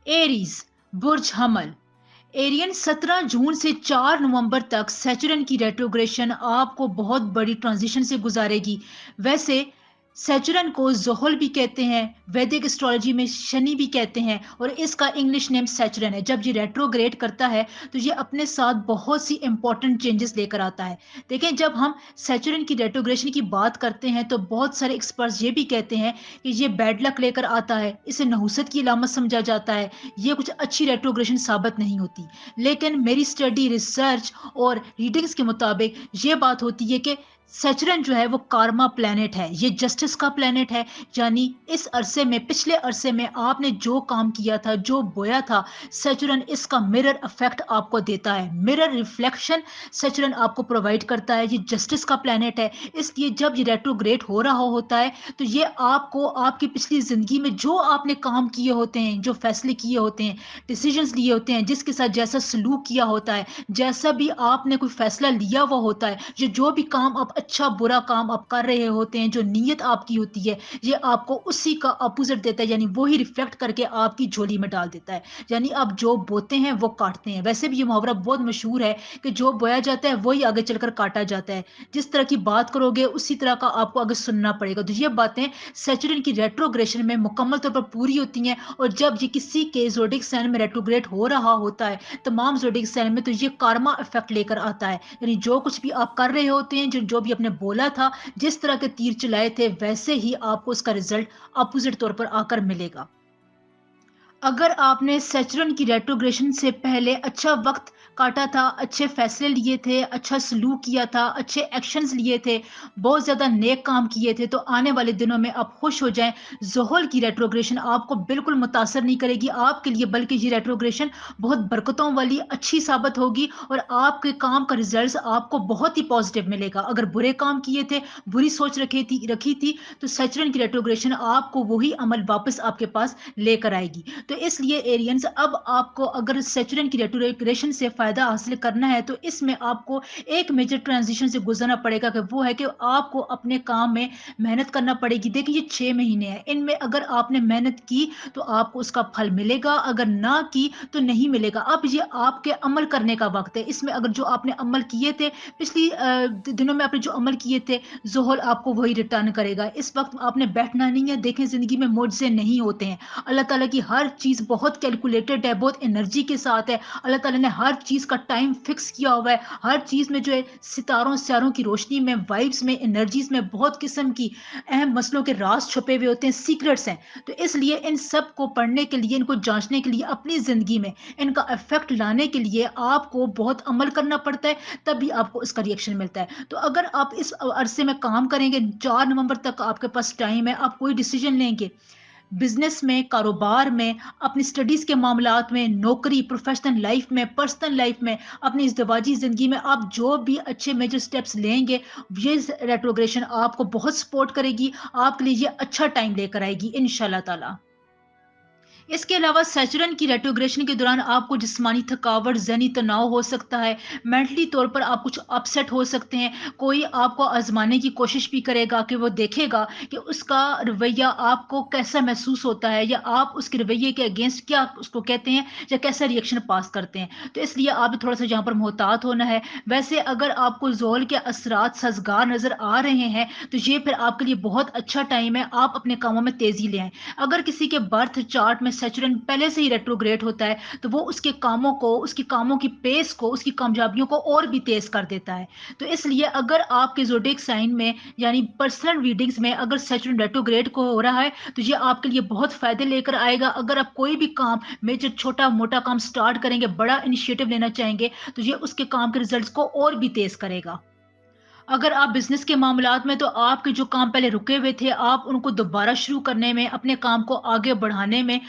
Aries, बुर्ज हमल। Ariane 17 जून से 4 नवंबर तक सैचुरन की रेट्रोग्रेशन आपको बहुत बड़ी ट्रांजिशन से गुजारेगी। वैसे सैचुरन को जोहल भी कहते हैं, वैदिक एस्ट्रोलॉजी में शनि भी कहते हैं, और इसका इंग्लिश नेम सैचुरन है। जब ये रेट्रोग्रेड करता है तो ये अपने साथ बहुत सी इंपॉर्टेंट चेंजेस लेकर आता है। देखें, जब हम सैचुरन की रेट्रोग्रेशन की बात करते हैं तो बहुत सारे एक्सपर्ट्स ये भी कहते हैं कि ये बैड लक लेकर आता है, इसे नहुसत की अलामत समझा जाता है, ये कुछ अच्छी रेट्रोग्रेशन साबित नहीं होती। लेकिन मेरी स्टडी, रिसर्च और रीडिंग्स के मुताबिक ये बात होती है कि सैचुरन जो है वो कार्मा प्लैनेट है, ये जस्टिस का प्लैनेट है। यानी इस अरसे में, पिछले अरसे में आपने जो काम किया था, जो बोया था, सैचुरन इसका मिरर इफेक्ट आपको देता है, मिरर रिफ्लेक्शन सैचुरन आपको प्रोवाइड करता है। ये जस्टिस का प्लैनेट है, इसलिए जब ये रेट्रोग्रेड हो रहा होता है तो ये आपको आपकी पिछली जिंदगी में जो आपने काम किए होते हैं, जो फैसले किए होते हैं, डिसीजंस लिए होते हैं, जिसके साथ जैसा सलूक किया होता है, जैसा भी आपने कोई फैसला लिया हुआ होता है, जो भी काम आप, अच्छा बुरा काम आप कर रहे होते हैं, जो नीयत आपकी होती है, ये आपको उसी का अपोजिट देता है, यानी वही रिफ्लेक्ट करके आपकी झोली में डाल देता है। यानी आप जो बोते हैं वो काटते हैं। वैसे भी ये मुहावरा बहुत मशहूर है कि जो बोया जाता है वही आगे चलकर काटा जाता है। जिस तरह की बात करोगे उसी तरह का आपको आगे सुनना पड़ेगा। तो ये बातें सैचुरन की रेट्रोग्रेशन में मुकम्मल तौर पर पूरी होती हैं। और जब ये किसी के ज़ोडिक साइन में रेट्रोग्रेड हो रहा होता है, तमाम ज़ोडिक साइन में, तो ये कार्मा इफेक्ट लेकर आता है। यानी जो कुछ भी आप कर रहे होते हैं, जो भी आपने बोला था, जिस तरह के तीर चलाए थे, वैसे ही आपको उसका रिजल्ट अपोजिट तौर पर आकर मिलेगा। अगर आपने सैचुरन की रेट्रोग्रेशन से पहले अच्छा वक्त काटा था, अच्छे फैसले लिए थे, अच्छा सलूक किया था, अच्छे एक्शंस लिए थे, बहुत ज़्यादा नेक काम किए थे, तो आने वाले दिनों में आप खुश हो जाएं। ज़ोहल की रेट्रोग्रेशन आपको बिल्कुल मुतासर नहीं करेगी आपके लिए, बल्कि ये रेट्रोग्रेशन बहुत बरकतों वाली, अच्छी साबित होगी और आपके काम का रिजल्ट आपको बहुत ही पॉजिटिव मिलेगा। अगर बुरे काम किए थे, बुरी सोच रखी थी, तो सैचुरन की रेट्रोग्रेशन आपको वही अमल वापस आपके पास लेकर आएगी। तो इसलिए एरियंस, अब आपको अगर सैचुरन की रेट्रोग्रेशन से फायदा हासिल करना है तो इसमें आपको एक मेजर ट्रांजिशन से गुजरना पड़ेगा, कि वो है कि आपको अपने काम में मेहनत करना पड़ेगी। देखिए, ये 6 महीने हैं, इनमें अगर आपने मेहनत की तो आपको उसका फल मिलेगा, अगर ना की तो नहीं मिलेगा। अब ये आपके अमल करने का वक्त है। इसमें अगर जो आपने अमल किए थे, पिछली दिनों में आपने जो अमल किए थे, जोहल आपको वही रिटर्न करेगा। इस वक्त आपने बैठना नहीं है। देखें, जिंदगी में मुआवजे नहीं होते हैं। अल्लाह ताला की हर चीज़ बहुत कैलकुलेटेड है, बहुत एनर्जी के साथ है। अल्लाह ताला ने हर चीज़ का टाइम फिक्स किया हुआ है। हर चीज़ में जो है, सितारों सितारों की रोशनी में, वाइब्स में, एनर्जीज में बहुत किस्म की अहम मसलों के राज छुपे हुए होते हैं, सीक्रेट्स हैं। तो इसलिए इन सब को पढ़ने के लिए, इनको जांचने के लिए, अपनी ज़िंदगी में इनका इफेक्ट लाने के लिए आपको बहुत अमल करना पड़ता है, तभी आपको इसका रिएक्शन मिलता है। तो अगर आप इस अरसे में काम करेंगे, 4 नवंबर तक आपके पास टाइम है, आप कोई डिसीजन लेंगे बिजनेस में, कारोबार में, अपनी स्टडीज के मामलात में, नौकरी, प्रोफेशनल लाइफ में, पर्सनल लाइफ में, अपनी इज़्दिवाजी ज़िंदगी में, आप जो भी अच्छे मेजर स्टेप्स लेंगे, ये रेट्रोग्रेशन आपको बहुत सपोर्ट करेगी, आपके लिए ये अच्छा टाइम लेकर आएगी इंशाल्लाह ताला। इसके अलावा सैचुरन की रेट्रोग्रेशन के दौरान आपको जिस्मानी थकावट, ज़हनी तनाव हो सकता है, मेंटली तौर पर आप कुछ अपसेट हो सकते हैं। कोई आपको आज़माने की कोशिश भी करेगा कि वो देखेगा कि उसका रवैया आपको कैसा महसूस होता है, या आप उसके रवैये के अगेंस्ट क्या उसको कहते हैं, या कैसा रिएक्शन पास करते हैं। तो इसलिए आप थोड़ा-सा यहाँ पर मोहतात होना है। वैसे अगर आपको ज़ोल के असरात साज़गार नज़र आ रहे हैं, तो ये फिर आपके लिए बहुत अच्छा टाइम है, आप अपने कामों में तेज़ी ले आएँ। अगर किसी के बर्थ चार्ट में सैचुरन पहले से ही रेट्रोग्रेड होता है, तो वो उसके कामों को, उसकी कामों की पेस को, उसकी कामयाबियों को और भी तेज कर देता है। तो इसलिए अगर आपके ज़ोडिएक साइन में, यानी पर्सनल रीडिंग्स में, अगर सैचुरन रेट्रोग्रेड को हो रहा है, तो ये आपके लिए बहुत फायदे लेकर आएगा। अगर आप कोई भी काम, मेजर छोटा मोटा काम स्टार्ट करेंगे, बड़ा इनिशिएटिव लेना चाहेंगे, तो ये उसके काम के रिजल्ट्स को और भी तेज करेगा। अगर आप बिज़नेस के मामलात में, तो आपके जो काम पहले रुके हुए थे, आप उनको दोबारा शुरू करने में, अपने काम को आगे बढ़ाने में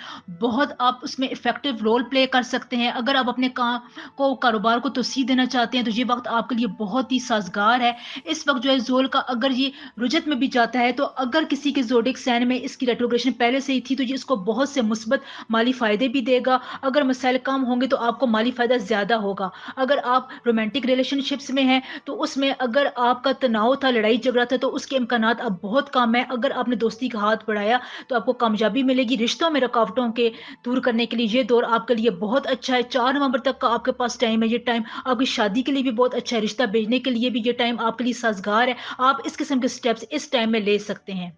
बहुत आप उसमें इफ़ेक्टिव रोल प्ले कर सकते हैं। अगर आप अपने काम को, कारोबार को तोसीह देना चाहते हैं, तो ये वक़्त आपके लिए बहुत ही साज़गार है। इस वक़्त जो है ज़ोल का अगर ये रुजत में भी जाता है, तो अगर किसी के ज़ोडिएक साइन में इसकी रेट्रोग्रेशन पहले से ही थी, तो ये इसको बहुत से मुस्बत माली फ़ायदे भी देगा। अगर मसाइल कम होंगे, तो आपको माली फ़ायदा ज़्यादा होगा। अगर आप रोमांटिक रिलेशनशिप्स में हैं, तो उसमें अगर آپ کا تناؤ تھا، لڑائی جھگڑا تھا، تو اس کے امکانات اب بہت کم ہے۔ اگر آپ نے دوستی کا ہاتھ بڑھایا تو آپ کو کامیابی ملے گی۔ رشتوں میں رکاوٹوں کے دور کرنے کے لیے یہ دور آپ کے لیے بہت اچھا ہے۔ 4 نومبر تک کا آپ کے پاس ٹائم ہے۔ یہ ٹائم آپ کی شادی کے لیے بھی بہت اچھا ہے، رشتہ بھیجنے کے لیے بھی یہ ٹائم آپ کے لیے سازگار ہے۔ آپ اس قسم کے سٹیپس اس ٹائم میں لے سکتے ہیں۔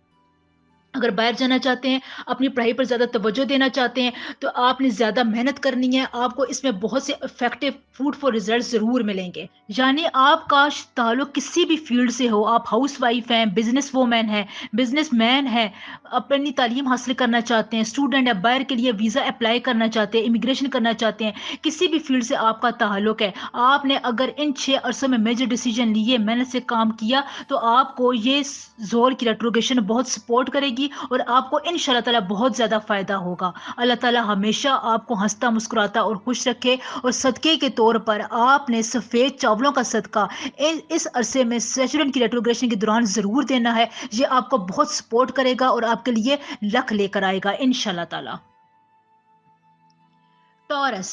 اگر باہر جانا چاہتے ہیں، اپنی پڑھائی پر زیادہ توجہ دینا چاہتے ہیں، تو آپ نے زیادہ محنت کرنی ہے۔ آپ کو اس میں بہت سے افیکٹو فروٹفل ریزلٹ ضرور ملیں گے۔ یعنی آپ کا تعلق کسی بھی فیلڈ سے ہو، آپ ہاؤس وائف ہیں، بزنس وومین ہیں، بزنس مین ہیں، اپنی تعلیم حاصل کرنا چاہتے ہیں، اسٹوڈنٹ ہے، باہر کے لیے ویزا اپلائی کرنا چاہتے ہیں، امیگریشن کرنا چاہتے ہیں، کسی بھی فیلڈ سے آپ کا تعلق ہے، آپ نے اگر ان 6 عرصوں میں میجر ڈیسیجن لیے، محنت سے کام کیا، تو آپ کو یہ زور کی ریٹروگریشن بہت سپورٹ کرے گی اور آپ کو انشاءاللہ تعالی بہت زیادہ فائدہ ہوگا۔ اللہ تعالی ہمیشہ آپ کو ہنستا مسکراتا اور خوش رکھے۔ اور صدقے کے طور پر آپ نے سفید چاولوں کا صدقہ اس عرصے میں سیچرن کی ریٹروگریشن کے دوران ضرور دینا ہے۔ یہ آپ کو بہت سپورٹ کرے گا اور آپ کے لیے لک لے کر آئے گا انشاءاللہ تعالی۔ ٹورس،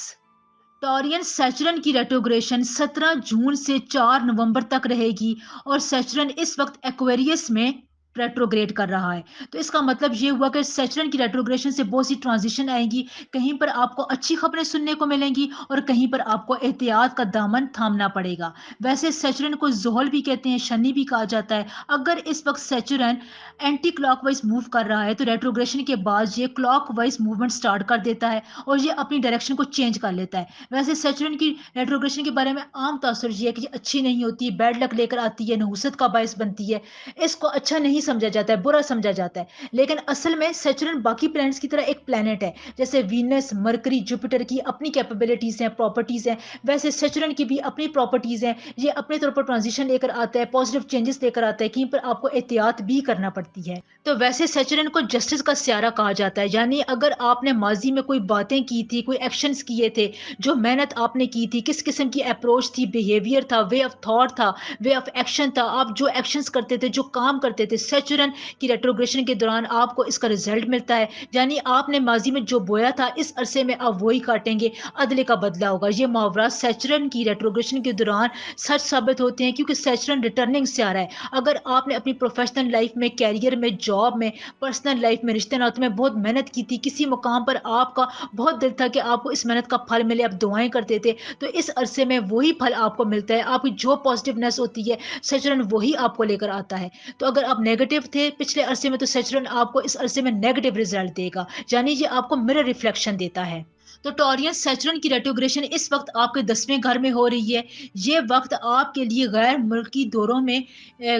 ٹورین سیچرن کی ریٹروگریشن 17 جون سے 4 نومبر تک رہے گی اور سیچرن اس وقت ایکویریس میں ریٹروگریڈ کر رہا ہے۔ تو اس کا مطلب یہ ہوا کہ سیچرن کی ریٹروگریشن سے بہت سی ٹرانزیشن آئیں گی، کہیں پر آپ کو اچھی خبریں سننے کو ملیں گی اور کہیں پر آپ کو احتیاط کا دامن تھامنا پڑے گا۔ ویسے سیچرن کو زحل بھی کہتے ہیں، شنی بھی کہا جاتا ہے۔ اگر اس وقت سیچرن اینٹی کلاک وائز موو کر رہا ہے تو ریٹروگریشن کے بعد یہ کلاک وائز موومنٹ سٹارٹ کر دیتا ہے اور یہ اپنی ڈائریکشن کو چینج کر لیتا ہے۔ ویسے سیچرن کی ریٹروگریشن کے بارے میں عام تاثر یہ ہے کہ یہ اچھی نہیں ہوتی، بیڈ لک لے کر آتی ہے، نحوست کا باعث بنتی ہے، اس کو اچھا نہیں سمجھا جاتا ہے، برا سمجھا جاتا ہے۔ لیکن اصل میں سیچرن باقی پلانٹس کی طرح ایک پلانٹ ہے، جیسے وینس، مرکری، جوپیٹر کی اپنی کیپیبلٹیز ہیں، پراپرٹیز ہیں، ویسے سیچرن کی بھی اپنی پراپرٹیز ہیں۔ یہ اپنے طور پر ٹرانزیشن لے کر آتا ہے، پازیٹیو چینجز لے کر آتا ہے، کہیں پر آپ کو احتیاط بھی کرنا پڑتی ہے۔ تو ویسے سیچرن کو جسٹس کا سیارہ کہا جاتا ہے، یعنی اگر آپ نے ماضی میں کوئی باتیں کی تھی، کوئی ایکشنز کیے تھے، جو محنت آپ نے کی تھی، کس قسم کی اپروچ تھی، بیہیویئر تھا، وے آف تھاٹ تھا، وے آف ایکشن تھا، آپ جو ایکشنز کرتے تھے، جو کام کرتے تھے، سیچرن کی ریٹروگریشن کے دوران آپ کو اس کا رزلٹ ملتا ہے۔ یعنی آپ نے ماضی میں جو بویا تھا، اس عرصے میں آپ وہی کاٹیں گے، عدلے کا بدلہ ہوگا۔ یہ محاورات سیچرن کی ریٹروگریشن کے دوران سچ ثابت ہوتے ہیں، کیونکہ سیچرن ریٹرننگ سیارہ ہے۔ اگر آپ نے اپنی پروفیشنل لائف میں، کیریئر میں، جاب میں، پرسنل لائف میں، رشتے ناطوں میں بہت محنت کی تھی، کسی مقام پر آپ کا بہت دل تھا کہ آپ کو اس محنت کا پھل ملے، آپ دعائیں کرتے تھے، تو اس عرصے میں وہی پھل آپ کو ملتا ہے۔ آپ کی جو پازیٹیونیس ہوتی ہے، سیچرن وہی آپ کو لے کر آتا ہے۔ تو اگر آپ نیگیٹو تھے پچھلے عرصے میں، تو سیچرن آپ کو اس عرصے میں نیگیٹو رزلٹ دے گا، یعنی یہ آپ کو مرر ریفلیکشن دیتا ہے۔ تو ٹورین سیچرن کی ریٹروگریشن اس وقت آپ کے 10ویں گھر میں ہو رہی ہے۔ یہ وقت آپ کے لیے غیر ملکی دوروں میں،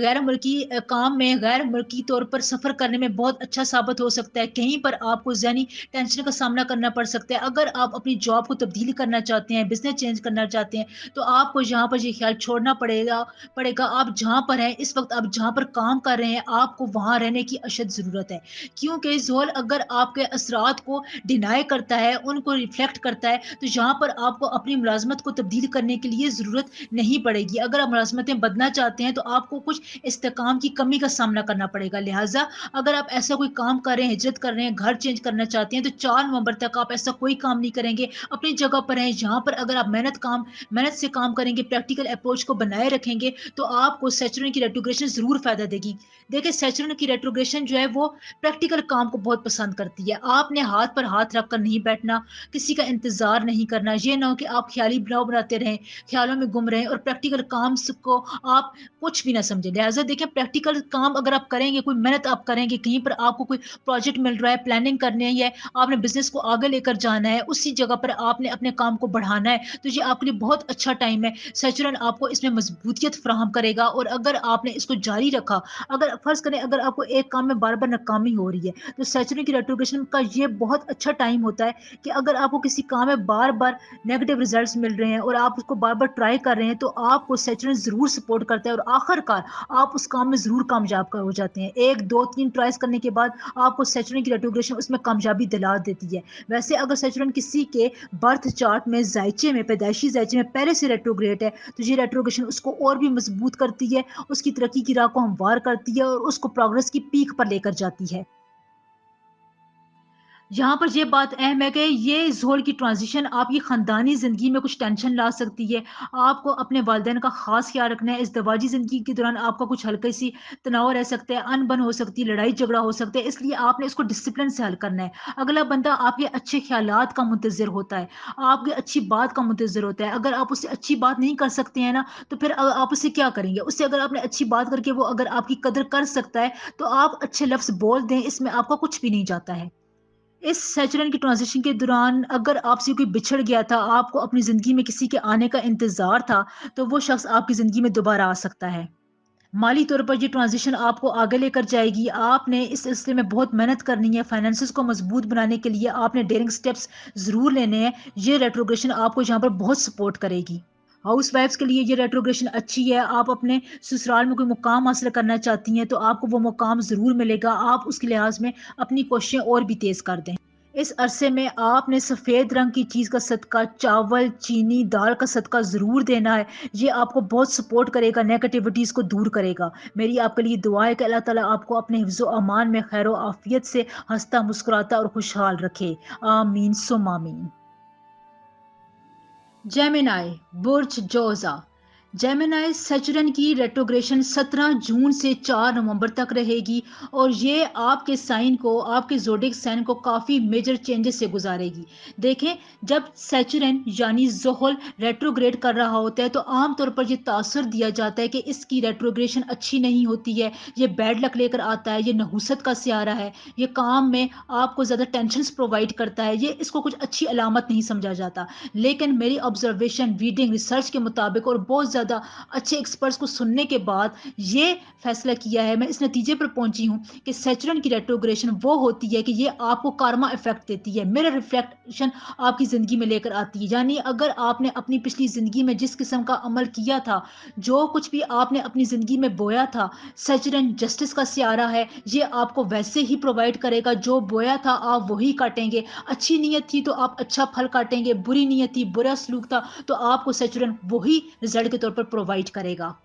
غیر ملکی کام میں، غیر ملکی طور پر سفر کرنے میں بہت اچھا ثابت ہو سکتا ہے۔ کہیں پر آپ کو ذہنی ٹینشن کا سامنا کرنا پڑ سکتا ہے۔ اگر آپ اپنی جاب کو تبدیل کرنا چاہتے ہیں، بزنس چینج کرنا چاہتے ہیں، تو آپ کو یہاں پر یہ خیال چھوڑنا پڑے گا آپ جہاں پر ہیں اس وقت، آپ جہاں پر کام کر رہے ہیں، آپ کو وہاں رہنے کی اشد ضرورت ہے، کیونکہ زحل اگر آپ کے اثرات کو ڈینائی کرتا ہے، ان کو ریفلیکٹ کرتا ہے، تو یہاں پر آپ کو اپنی ملازمت کو تبدیل کرنے کے لیے ضرورت نہیں پڑے گی۔ اگر آپ ملازمتیں بدلنا چاہتے ہیں تو آپ کو کچھ استحکام کی کمی کا سامنا کرنا پڑے گا۔ لہٰذا اگر آپ ایسا کوئی کام کر رہے ہیں، ہجرت کر رہے ہیں، گھر چینج کرنا چاہتے ہیں، تو 4 نومبر تک آپ ایسا کوئی کام نہیں کریں گے، اپنی جگہ پر ہیں۔ یہاں پر اگر آپ محنت سے کام کریں گے، پریکٹیکل اپروچ کو بنائے رکھیں گے، تو آپ کو سیچرن کی ریٹروگریشن ضرور فائدہ دے گی۔ دیکھیں سیچرن کی ریٹروگریشن جو ہے وہ پریکٹیکل کام کو بہت پسند کرتی ہے۔ آپ نے ہاتھ پر ہاتھ رکھ کر نہیں بیٹھنا، کسی کا انتظار نہیں کرنا، یہ نہ ہو کہ آپ خیالی بناؤ بناتے رہیں، خیالوں میں گم رہیں اور پریکٹیکل کام کو آپ کچھ بھی نہ سمجھیں۔ لہٰذا دیکھیں پریکٹیکل کام اگر آپ کریں گے، کوئی محنت آپ کریں گے، کہیں پر آپ کو کوئی پروجیکٹ مل رہا ہے، پلاننگ کرنی ہے، آپ نے بزنس کو آگے لے کر جانا ہے، اسی جگہ پر آپ نے اپنے کام کو بڑھانا ہے، تو یہ آپ کے لیے بہت اچھا ٹائم ہے۔ سیچرن آپ کو اس میں مضبوطیت فراہم کرے گا، اور اگر آپ نے اس کو جاری رکھا، اگر فرض کریں اگر آپ کو ایک کام میں بار بار ناکامی ہو رہی ہے، تو سیچرن کی ریٹروگریشن کا یہ بہت اچھا ٹائم ہوتا ہے کہ اگر آپ کو کسی کام میں بار بار نیگیٹو ریزلٹس مل رہے ہیں اور آپ اس کو بار بار ٹرائی کر رہے ہیں، تو آپ کو سیچرن ضرور سپورٹ کرتا ہے اور آخر کار آپ اس کام میں ضرور کامیاب ہو جاتے ہیں۔ 1 2 3 ٹرائز کرنے کے بعد آپ کو سیچرن کی ریٹروگریشن اس میں کامیابی دلا دیتی ہے۔ ویسے اگر سیچرن کسی کے برتھ چارٹ میں زائچے میں، پیدائشی زائچے میں پہلے سے ریٹروگریڈ ہے، تو یہ ریٹروگریشن اس کو اور بھی مضبوط کرتی ہے، اس کی ترقی کی راہ کو ہموار کرتی ہے اور اس کو پروگرس کی پیک پر لے کر جاتی ہے۔ यहाँ पर ये बात अहम है कि ये ज़ोल की ट्रांज़िशन आपकी ख़ानदानी ज़िंदगी में कुछ टेंशन ला सकती है। आपको अपने वालिदैन का ख़ास ख़्याल रखना है। इज़दवाजी ज़िंदगी के दौरान आपका कुछ हल्की-सी तनाव रह सकता है, अनबन हो सकती है, लड़ाई-झगड़ा हो सकता है, इसलिए आपने इसको डिसिप्लिन से हल करना है। अगला बंदा आपके अच्छे ख़्यालात का मुंतज़िर होता है, आपकी अच्छी बात का मुंतज़िर होता है। अगर आप उससे अच्छी बात नहीं कर सकते हैं ना, तो फिर आप उससे क्या करेंगे? उससे अगर आपने अच्छी बात करके वो अगर आपकी कदर कर सकता है, तो आप अच्छे लफ़्ज़ बोल दें, इसमें आपका कुछ भी नहीं जाता है। इस सैचुरन की ट्रांज़िशन के दौरान अगर आपसे कोई बिछड़ गया था, आपको अपनी ज़िंदगी में किसी के आने का इंतज़ार था, तो वो शख़्स आपकी ज़िंदगी में दोबारा आ सकता है। माली तौर पर ये ट्रांज़िशन आपको आगे लेकर जाएगी। आपने इस सिलसिले में बहुत मेहनत करनी है, फाइनेंसेस को मज़बूत बनाने के लिए आपने डेयरिंग स्टेप्स ज़रूर लेने हैं। ये रेट्रोग्रेशन आपको यहाँ पर बहुत सपोर्ट करेगी। हाउसवाइफ्स के लिए ये रेट्रोग्रेशन अच्छी है। आप अपने ससुराल में कोई मुकाम हासिल करना चाहती हैं, तो आपको वो मुकाम ज़रूर मिलेगा। आप उसके लिहाज में अपनी कोशिशें और भी तेज़ कर दें। इस अरसे में आपने सफ़ेद रंग की चीज़ का सदका, चावल, चीनी, दाल का सदका ज़रूर देना है। ये आपको बहुत सपोर्ट करेगा, नेगेटिविटीज़ को दूर करेगा। मेरी आपके लिए दुआ है कि अल्लाह ताला आपको अपने हिफ्ज़-ओ-अमान में खैर-ओ-आफ़ियत से हँसता, मुस्कुराता और खुशहाल रखे। आमीन सुम्मा आमीन। जेमिनी बुर्ज जोज़ा। जेमिनी सैचुरन की रेट्रोग्रेशन 17 जून से 4 नवंबर तक रहेगी और ये आपके साइन को, आपके ज़ोडिएक साइन को काफ़ी मेजर चेंजेस से गुजारेगी। देखें, जब सैचुरन यानी ज़ोहल रेट्रोग्रेड कर रहा होता है, तो आम तौर पर ये तासुर दिया जाता है कि इसकी रेट्रोग्रेशन अच्छी नहीं होती है, ये बैड लक लेकर आता है, ये नहुसत का सियारा है, ये काम में आपको ज़्यादा टेंशन्स प्रोवाइड करता है, ये इसको कुछ अच्छी अलामत नहीं समझा जाता। लेकिन मेरी ऑब्जर्वेशन, रीडिंग, रिसर्च के मुताबिक और बहुत ज़्यादा अच्छे एक्सपर्ट्स को सुनने के बाद ये फैसला किया है, मैं इस नतीजे पर पहुंची हूँ कि सैचुरन की रेट्रोग्रेशन वो होती है कि ये आपको कार्मा इफेक्ट देती है, मिरर रिफ्लेक्शन आपकी ज़िंदगी में लेकर आती है। यानी अगर आपने अपनी पिछली ज़िंदगी में जिस किस्म का अमल किया था, जो कुछ भी आपने अपनी ज़िंदगी में बोया था, सैचुरन जस्टिस का सियारा है, ये आपको वैसे ही प्रोवाइड करेगा। जो बोया था आप वही काटेंगे। अच्छी नीयत थी तो आप अच्छा फल काटेंगे, बुरी नीयत थी, बुरा सलूक था तो आपको सैचुरन वही रिजल्ट के तौर पर प्रोवाइड करेगा।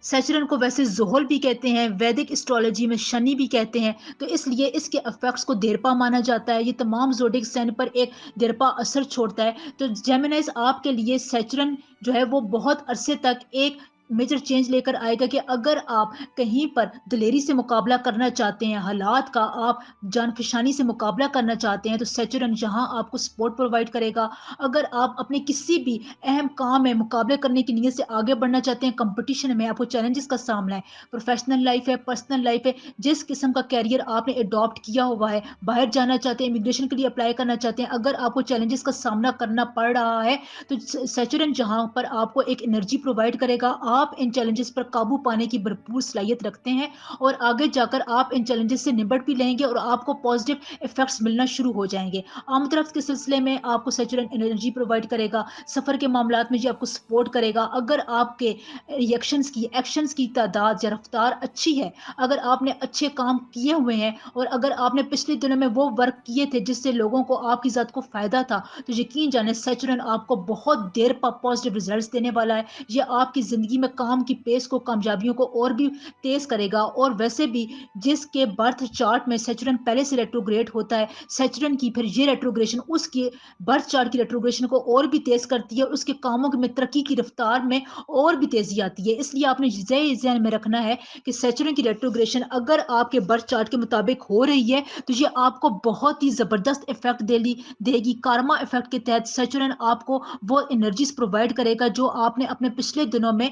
सैचुरन को वैसे ज़ोहल भी कहते हैं, वैदिक एस्ट्रोलॉजी में शनि भी कहते हैं, तो इसलिए इसके इफेक्ट्स को देरपा माना जाता है। ये तमाम ज़ोडिएक साइन पर एक देरपा असर छोड़ता है। तो जेमिनीज़ आपके लिए सैचुरन जो है वो बहुत अरसे तक एक मेजर चेंज लेकर आएगा कि अगर आप कहीं पर दिलेरी से मुकाबला करना चाहते हैं, हालात का आप जान-फ़शानी से मुकाबला करना चाहते हैं, तो सैचुरन यहाँ आपको सपोर्ट प्रोवाइड करेगा। अगर आप अपने किसी भी अहम काम में मुकाबले करने की नीयत से आगे बढ़ना चाहते हैं, कंपटीशन में आपको चैलेंजेस का सामना है, प्रोफेशनल लाइफ है, पर्सनल लाइफ है, जिस किस्म का कैरियर आपने अडॉप्ट किया हुआ है, बाहर जाना चाहते हैं, इमिग्रेशन के लिए अप्लाई करना चाहते हैं, अगर आपको चैलेंजेस का सामना करना पड़ रहा है, तो सैचुरन जहाँ पर आपको एक एनर्जी प्रोवाइड करेगा, आप इन चैलेंजेस पर काबू पाने की भरपूर सलाहियत रखते हैं और आगे जाकर आप इन चैलेंजेस से निपट भी लेंगे और आपको पॉजिटिव इफेक्ट्स मिलना शुरू हो जाएंगे। आमदरफ्त के सिलसिले में आपको सैचुरन एनर्जी प्रोवाइड करेगा, सफ़र के मामलात में ये आपको सपोर्ट करेगा। अगर आपके रिएक्शंस की, एक्शंस की तादाद या रफ्तार अच्छी है, अगर आपने अच्छे काम किए हुए हैं और अगर आपने पिछले दिनों में वो वर्क किए थे जिससे लोगों को, आपकी ज़ात को फ़ायदा था, तो यकीन जाने सैचुरन आपको बहुत देर पर पॉजिटिव रिजल्ट्स देने वाला है। ये आपकी ज़िंदगी में काम की पेस को, कामयाबियों को और भी तेज़ करेगा। और वैसे भी जिसके बर्थ चार्ट में सैचुरन पहले से रेट्रोग्रेड होता है, सैचुरन की फिर ये रेट्रोग्रेशन उसकी बर्थ चार्ट की रेट्रोग्रेशन को और भी तेज़ करती है और उसके कामों में तरक्की की रफ्तार में और भी तेज़ी आती है। इसलिए आपने ये ज़हन में रखना है कि सैचुरन की रेट्रोग्रेशन अगर आपके बर्थ चार्ट के मुताबिक हो रही है, तो ये आपको बहुत ही ज़बरदस्त इफ़ेक्ट देगी। कार्मा इफ़ेक्ट के तहत सैचुरन आपको वो एनर्जीज़ प्रोवाइड करेगा जो आपने अपने पिछले दिनों में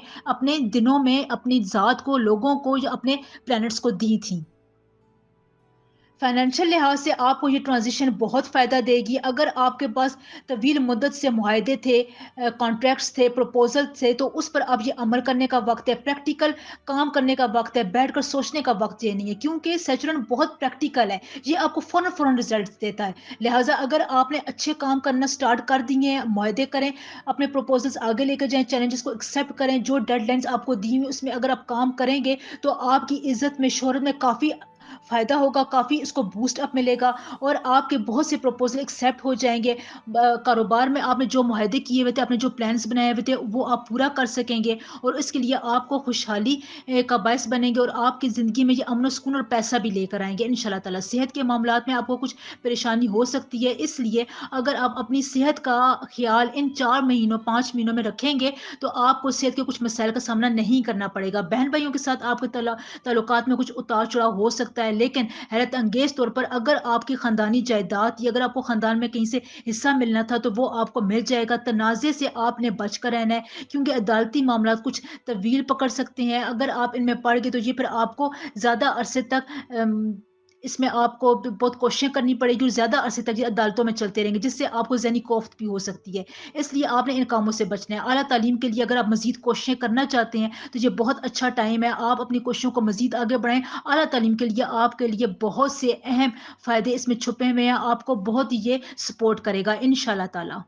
अपनी ज़ात को, लोगों को या अपने प्लैनेट्स को दी थी। फाइनेंशियल लिहाज से आपको ये ट्रांज़िशन बहुत फ़ायदा देगी। अगर आपके पास तवील मुद्दत से मुआहदे थे, कॉन्ट्रैक्ट्स थे, प्रपोज़ल थे, तो उस पर अब ये अमल करने का वक़्त है, प्रैक्टिकल काम करने का वक़्त है, बैठकर सोचने का वक़्त ये नहीं है, क्योंकि सैचुरन बहुत प्रैक्टिकल है, ये आपको फ़ौरन-फ़ौरन रिज़ल्ट्स देता है। लिहाज़ा अगर आपने अच्छे काम करना स्टार्ट कर दिए हैं, मुआहदे करें, अपने प्रपोज़ल्स आगे लेकर जाएँ, चैलेंजेस को एक्सेप्ट करें, जो डेडलाइन्स आपको दी हुई, उसमें अगर आप काम करेंगे, तो आपकी इज़्ज़त में, शोहरत में काफ़ी फ़ायदा होगा, काफ़ी इसको बूस्ट अप मिलेगा और आपके बहुत से प्रपोज़ल एक्सेप्ट हो जाएँगे। कारोबार में आपने जो मुआहदे किए हुए थे, आपने जो प्लान्स बनाए हुए थे, वो आप पूरा कर सकेंगे और इसके लिए आपको खुशहाली का बायस बनेंगे और आपकी ज़िंदगी में ये अमन और सुकून और पैसा भी लेकर आएँगे इंशाल्लाह ताला। सेहत के मामलात में आपको कुछ परेशानी हो सकती है, इसलिए अगर आप अपनी सेहत का ख़्याल इन 4 महीनों, 5 महीनों में रखेंगे, तो आपको सेहत के कुछ मसाइल का सामना नहीं करना पड़ेगा। बहन-भाइयों के साथ आपके ताल्लुकात में कुछ उतार-चढ़ाव हो सकता है, लेकिन हैरत अंगेज़ तौर पर अगर आपकी ख़ानदानी जायदाद या अगर आपको ख़ानदान में कहीं से हिस्सा मिलना था, तो वो आपको मिल जाएगा। तनाज़े से आपने बच कर रहना है, क्योंकि अदालती मामलात कुछ तवील पकड़ सकते हैं। अगर आप इनमें पड़ गए, तो ये फिर आपको ज़्यादा अरसे तक इसमें आपको बहुत कोशिशें करनी पड़ेगी और ज़्यादा अरसे तक ये अदालतों में चलते रहेंगे, जिससे आपको ज़हनी कोफ्त भी हो सकती है। इसलिए आपने इन कामों से बचना है। आला तालीम के लिए अगर आप मज़ीद कोशिशें करना चाहते हैं, तो ये बहुत अच्छा टाइम है। आप अपनी कोशिशों को मज़ीद आगे बढ़ाएँ। आला तालीम के लिए आपके लिए बहुत से अहम फ़ायदे इसमें छुपे हुए हैं। आपको बहुत ही ये सपोर्ट करेगा इंशाल्लाह ताला।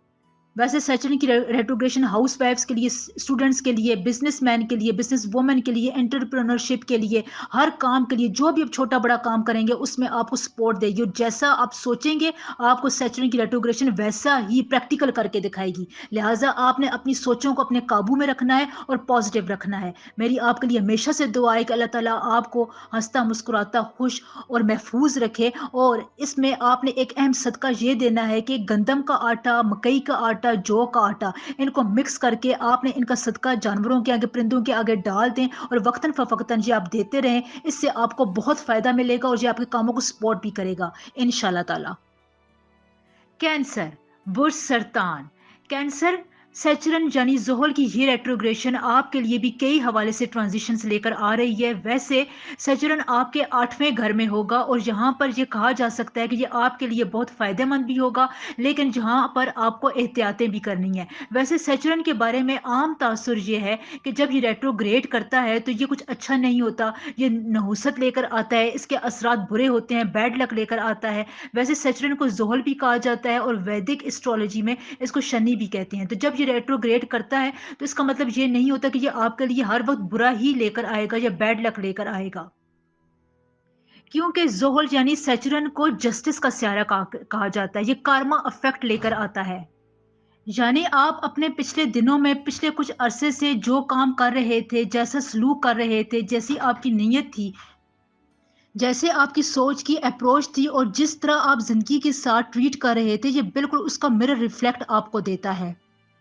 वैसे सैचुरन की रेट्रोग्रेशन हाउसवाइफ्स के लिए, स्टूडेंट्स के लिए, बिजनेसमैन के लिए, बिजनेस वुमेन के लिए, एंटरप्रेन्योरशिप के लिए, हर काम के लिए, जो भी आप छोटा बड़ा काम करेंगे उसमें आपको सपोर्ट देगी और जैसा आप सोचेंगे आपको सैचुरन की रेट्रोग्रेशन वैसा ही प्रैक्टिकल करके दिखाएगी। लिहाजा आपने अपनी सोचों को अपने काबू में रखना है और पॉजिटिव रखना है। मेरी आपके लिए हमेशा से दुआ है कि अल्लाह ताला आपको हंसता मुस्कुराता खुश और महफूज रखे। और इसमें आपने एक अहम सदका ये देना है कि गंदम का आटा, मकई का आटा, जौ का आटा, इनको मिक्स करके आपने इनका सदका जानवरों के आगे, परिंदों के आगे डाल दें और वक्तन फवक्तन ये आप देते रहें। इससे आपको बहुत फायदा मिलेगा और ये आपके कामों को सपोर्ट भी करेगा इंशाल्लाह ताला। कैंसर, बुर्ज सरतान। कैंसर, सैचुरन यानी ज़ोहल की ये रेट्रोग्रेशन आपके लिए भी कई हवाले से ट्रांजिशंस लेकर आ रही है। वैसे सैचुरन आपके 8वें घर में होगा और यहाँ पर ये कहा जा सकता है कि ये आपके लिए बहुत फ़ायदेमंद भी होगा, लेकिन जहाँ पर आपको एहतियातें भी करनी है। वैसे सैचुरन के बारे में आम तासुर ये है कि जब ये रेट्रोग्रेड करता है तो ये कुछ अच्छा नहीं होता, ये नहुसत लेकर आता है, इसके असरात बुरे होते हैं, बैड लक लेकर आता है। वैसे सैचुरन को ज़ोहल भी कहा जाता है और वैदिक एस्ट्रोलॉजी में इसको शनि भी कहते हैं। तो जब ये रेट्रोग्रेड करता है तो इसका मतलब ये नहीं होता कि ये आपके लिए हर वक्त बुरा ही लेकर आएगा या बैड लक लेकर आएगा, क्योंकि ज़ोहल यानी सैचुरन को जस्टिस का स्यारा कहा जाता है। ये कार्मा इफेक्ट लेकर आता है, यानी आप अपने पिछले दिनों में, पिछले कुछ अरसे से जो काम कर रहे थे, जैसा सलूक कर रहे थे, जैसी आपकी नीयत थी, जैसे आपकी सोच की अप्रोच थी और जिस तरह आप ज़िंदगी के साथ ट्रीट कर रहे थे, ये बिल्कुल उसका मिरर रिफ्लेक्ट आपको देता है।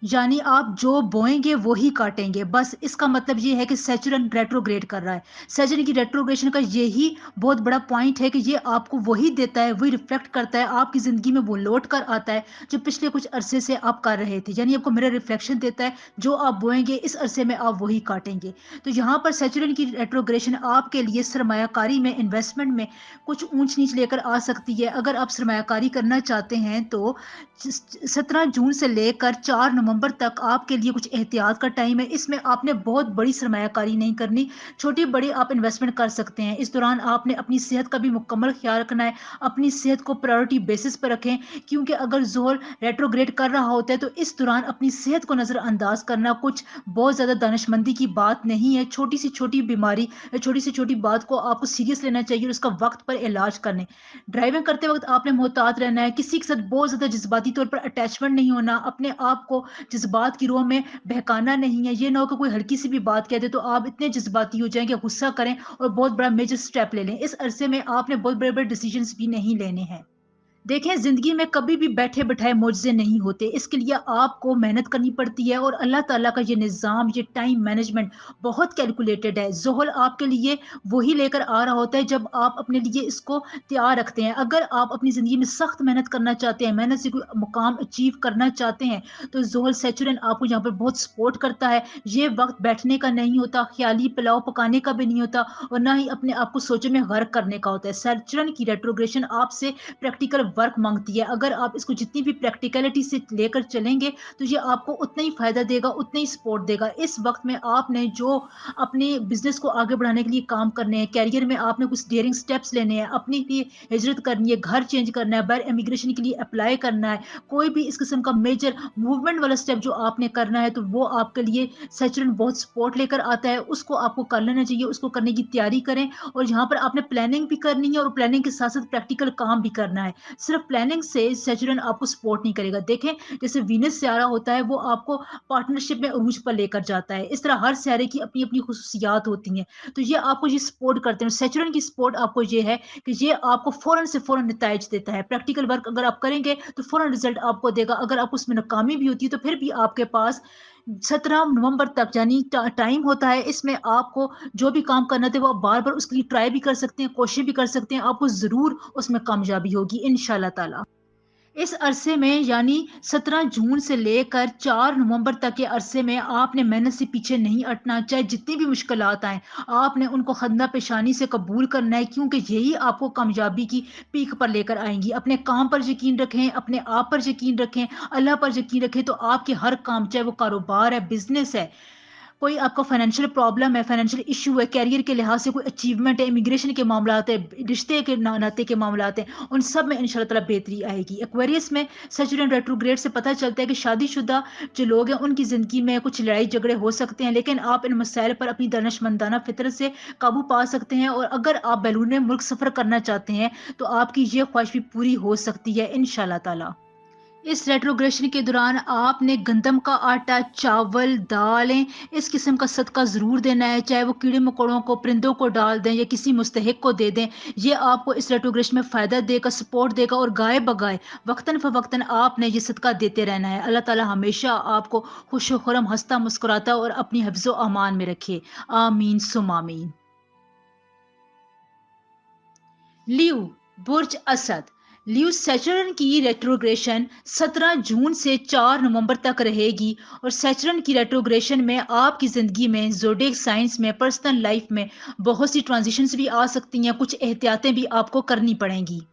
यानी आप जो बोएँगे वो ही काटेंगे। बस इसका मतलब ये है कि सैचुरन रेट्रोग्रेड कर रहा है। सैचुरन की रेट्रोग्रेशन का यही बहुत बड़ा पॉइंट है कि ये आपको वही देता है, वही रिफ्लेक्ट करता है, आपकी ज़िंदगी में वो लौट कर आता है जो पिछले कुछ अरसे से आप कर रहे थे। यानी आपको मिरर रिफ्लेक्शन देता है, जो आप बोएँगे इस अरसे में आप वही काटेंगे। तो यहाँ पर सैचुरन की रेट्रोग्रेशन आपके लिए सरमायाकारी में, इन्वेस्टमेंट में कुछ ऊँच-नीच लेकर आ सकती है। अगर आप सरमायाकारी करना चाहते हैं तो 17 जून से लेकर 4 नवंबर तक आपके लिए कुछ एहतियात का टाइम है। इसमें आपने बहुत बड़ी सरमायाकारी नहीं करनी, छोटी-बड़ी आप इन्वेस्टमेंट कर सकते हैं। इस दौरान आपने अपनी सेहत का भी मुकम्मल ख्याल रखना है। अपनी सेहत को प्रायोरिटी बेसिस पर रखें, क्योंकि अगर ज़ोहल रेट्रोग्रेड कर रहा होता है तो इस दौरान अपनी सेहत को नज़रअंदाज करना कुछ बहुत ज़्यादा दानिशमंदी की बात नहीं है। छोटी से छोटी बीमारी या छोटी से छोटी बात को आपको सीरियस लेना चाहिए और उसका वक़्त पर इलाज करने। ड्राइविंग करते वक़्त आपने मोहतात रहना है, किसी के साथ बहुत ज़्यादा जज़्बाती तौर पर अटैचमेंट नहीं होना, अपने आप को जज़्बात की रोह में बहकाना नहीं है। ये ना हो कि कोई हल्की सी भी बात कह दे तो आप इतने जज़्बाती हो जाएँ कि गुस्सा करें और बहुत बड़ा मेजर स्टेप ले लें। इस अरसे में आपने बहुत बड़े-बड़े डिसीज़न्स भी नहीं लेने हैं। देखें, ज़िंदगी में कभी भी बैठे-बिठाए मुआवज़े नहीं होते। इसके लिए आपको मेहनत करनी पड़ती है और अल्लाह ताला का ये निज़ाम, ये टाइम मैनेजमेंट बहुत कैलकुलेटेड है। ज़ोहल आपके लिए वही लेकर आ रहा होता है जब आप अपने लिए इसको तैयार रखते हैं। अगर आप अपनी ज़िंदगी में सख्त मेहनत करना चाहते हैं, मेहनत से कोई मुकाम अचीव करना चाहते हैं, तो ज़ोहल सैचुरन आपको यहाँ पर बहुत सपोर्ट करता है। ये वक़्त बैठने का नहीं होता, ख़याली पुलाव पकाने का भी नहीं होता और ना ही अपने आप को सोचों में गर्क करने का होता है। सैचुरन की रेट्रोग्रेशन आपसे प्रैक्टिकल वर्क मांगती है। अगर आप इसको जितनी भी प्रैक्टिकलिटी से लेकर चलेंगे तो ये आपको उतना ही फायदा देगा, उतना ही सपोर्ट देगा। इस वक्त में आपने जो अपने बिजनेस को आगे बढ़ाने के लिए काम करने हैं, कैरियर में आपने कुछ डेयरिंग स्टेप्स लेने हैं, अपने लिए हिजरत करनी है, घर चेंज करना है, बाहर इमिग्रेशन के लिए अप्लाई करना है, कोई भी इस किस्म का मेजर मूवमेंट वाला स्टेप जो आपने करना है, तो वो आपके लिए सैचुरन बहुत सपोर्ट लेकर आता है। उसको आपको कर लेना चाहिए, उसको करने की तैयारी करें। और यहाँ पर आपने प्लानिंग भी करनी है और प्लानिंग के साथ साथ प्रैक्टिकल काम भी करना है। सिर्फ प्लानिंग से सैचुरन आपको सपोर्ट नहीं करेगा। देखें, जैसे वीनस सियारा होता है, वो आपको पार्टनरशिप में अरूज पर लेकर जाता है। इस तरह हर सियारे की अपनी अपनी खुसूसियात होती हैं, तो ये आपको ये सपोर्ट करते हैं। सैचुरन की सपोर्ट आपको ये है कि ये आपको फौरन से फौरन नताइज देता है। प्रैक्टिकल वर्क अगर आप करेंगे तो फौरन रिजल्ट आपको देगा। अगर आपको उसमें नाकामी भी होती है तो फिर भी आपके पास 17 नवंबर तक यानी टाइम होता है। इसमें आपको जो भी काम करना था वो आप बार बार उसके लिए ट्राई भी कर सकते हैं, कोशिश भी कर सकते हैं। आपको जरूर उसमें कामयाबी होगी इंशाल्लाह ताला। इस अरसे में यानी 17 जून से लेकर 4 नवंबर तक के अरसे में आपने मेहनत से पीछे नहीं हटना। चाहे जितनी भी मुश्किलात आए, आपने उनको खंदा पेशानी से कबूल करना है, क्योंकि यही आपको कामयाबी की पीक पर लेकर आएंगी। अपने काम पर यकीन रखें, अपने आप पर यकीन रखें, अल्लाह पर यकीन रखें, तो आपके हर काम, चाहे वो कारोबार है, बिजनेस है, कोई आपका फाइनेंशियल प्रॉब्लम है, फाइनेंशियल इशू है, कैरियर के लिहाज से कोई अचीवमेंट है, इमिग्रेशन के मामला है, रिश्ते के नाते के मामला हैं, उन सब में इंशाल्लाह ताला बेहतरी आएगी। एक्वेरियस में सैचुरन रेट्रोग्रेड से पता चलता है कि शादीशुदा जो लोग हैं उनकी ज़िंदगी में कुछ लड़ाई झगड़े हो सकते हैं, लेकिन आप इन मसाइल पर अपनी दानिशमंदाना फितरत से काबू पा सकते हैं। और अगर आप बैरून मुल्क सफ़र करना चाहते हैं तो आपकी ये ख्वाहिश भी पूरी हो सकती है इंशाल्लाह ताला। इस रेट्रोग्रेशन के दौरान आपने गंदम का आटा, चावल, दालें, इस किस्म का सदका ज़रूर देना है। चाहे वो कीड़े मकोड़ों को, परिंदों को डाल दें या किसी मुस्तहिक को दे दें, ये आपको इस रेट्रोग्रेशन में फ़ायदा देगा, सपोर्ट देगा। और गाए बगाए वक्तन फ़वक्तन आपने ये सदका देते रहना है। अल्लाह ताला हमेशा आपको खुश खुरम, हंसता मुस्कुराता और अपनी हिफ्ज़ो अमान में रखे। आमीन सुम आमीन। लियो, बुर्ज असद। लियो सैचुरन की रेट्रोग्रेशन 17 जून से 4 नवंबर तक रहेगी। और सैचुरन की रेट्रोग्रेशन में आपकी ज़िंदगी में, ज़ोडिएक साइंस में, पर्सनल लाइफ में बहुत सी ट्रांजिशंस भी आ सकती हैं, कुछ एहतियातें भी आपको करनी पड़ेंगी।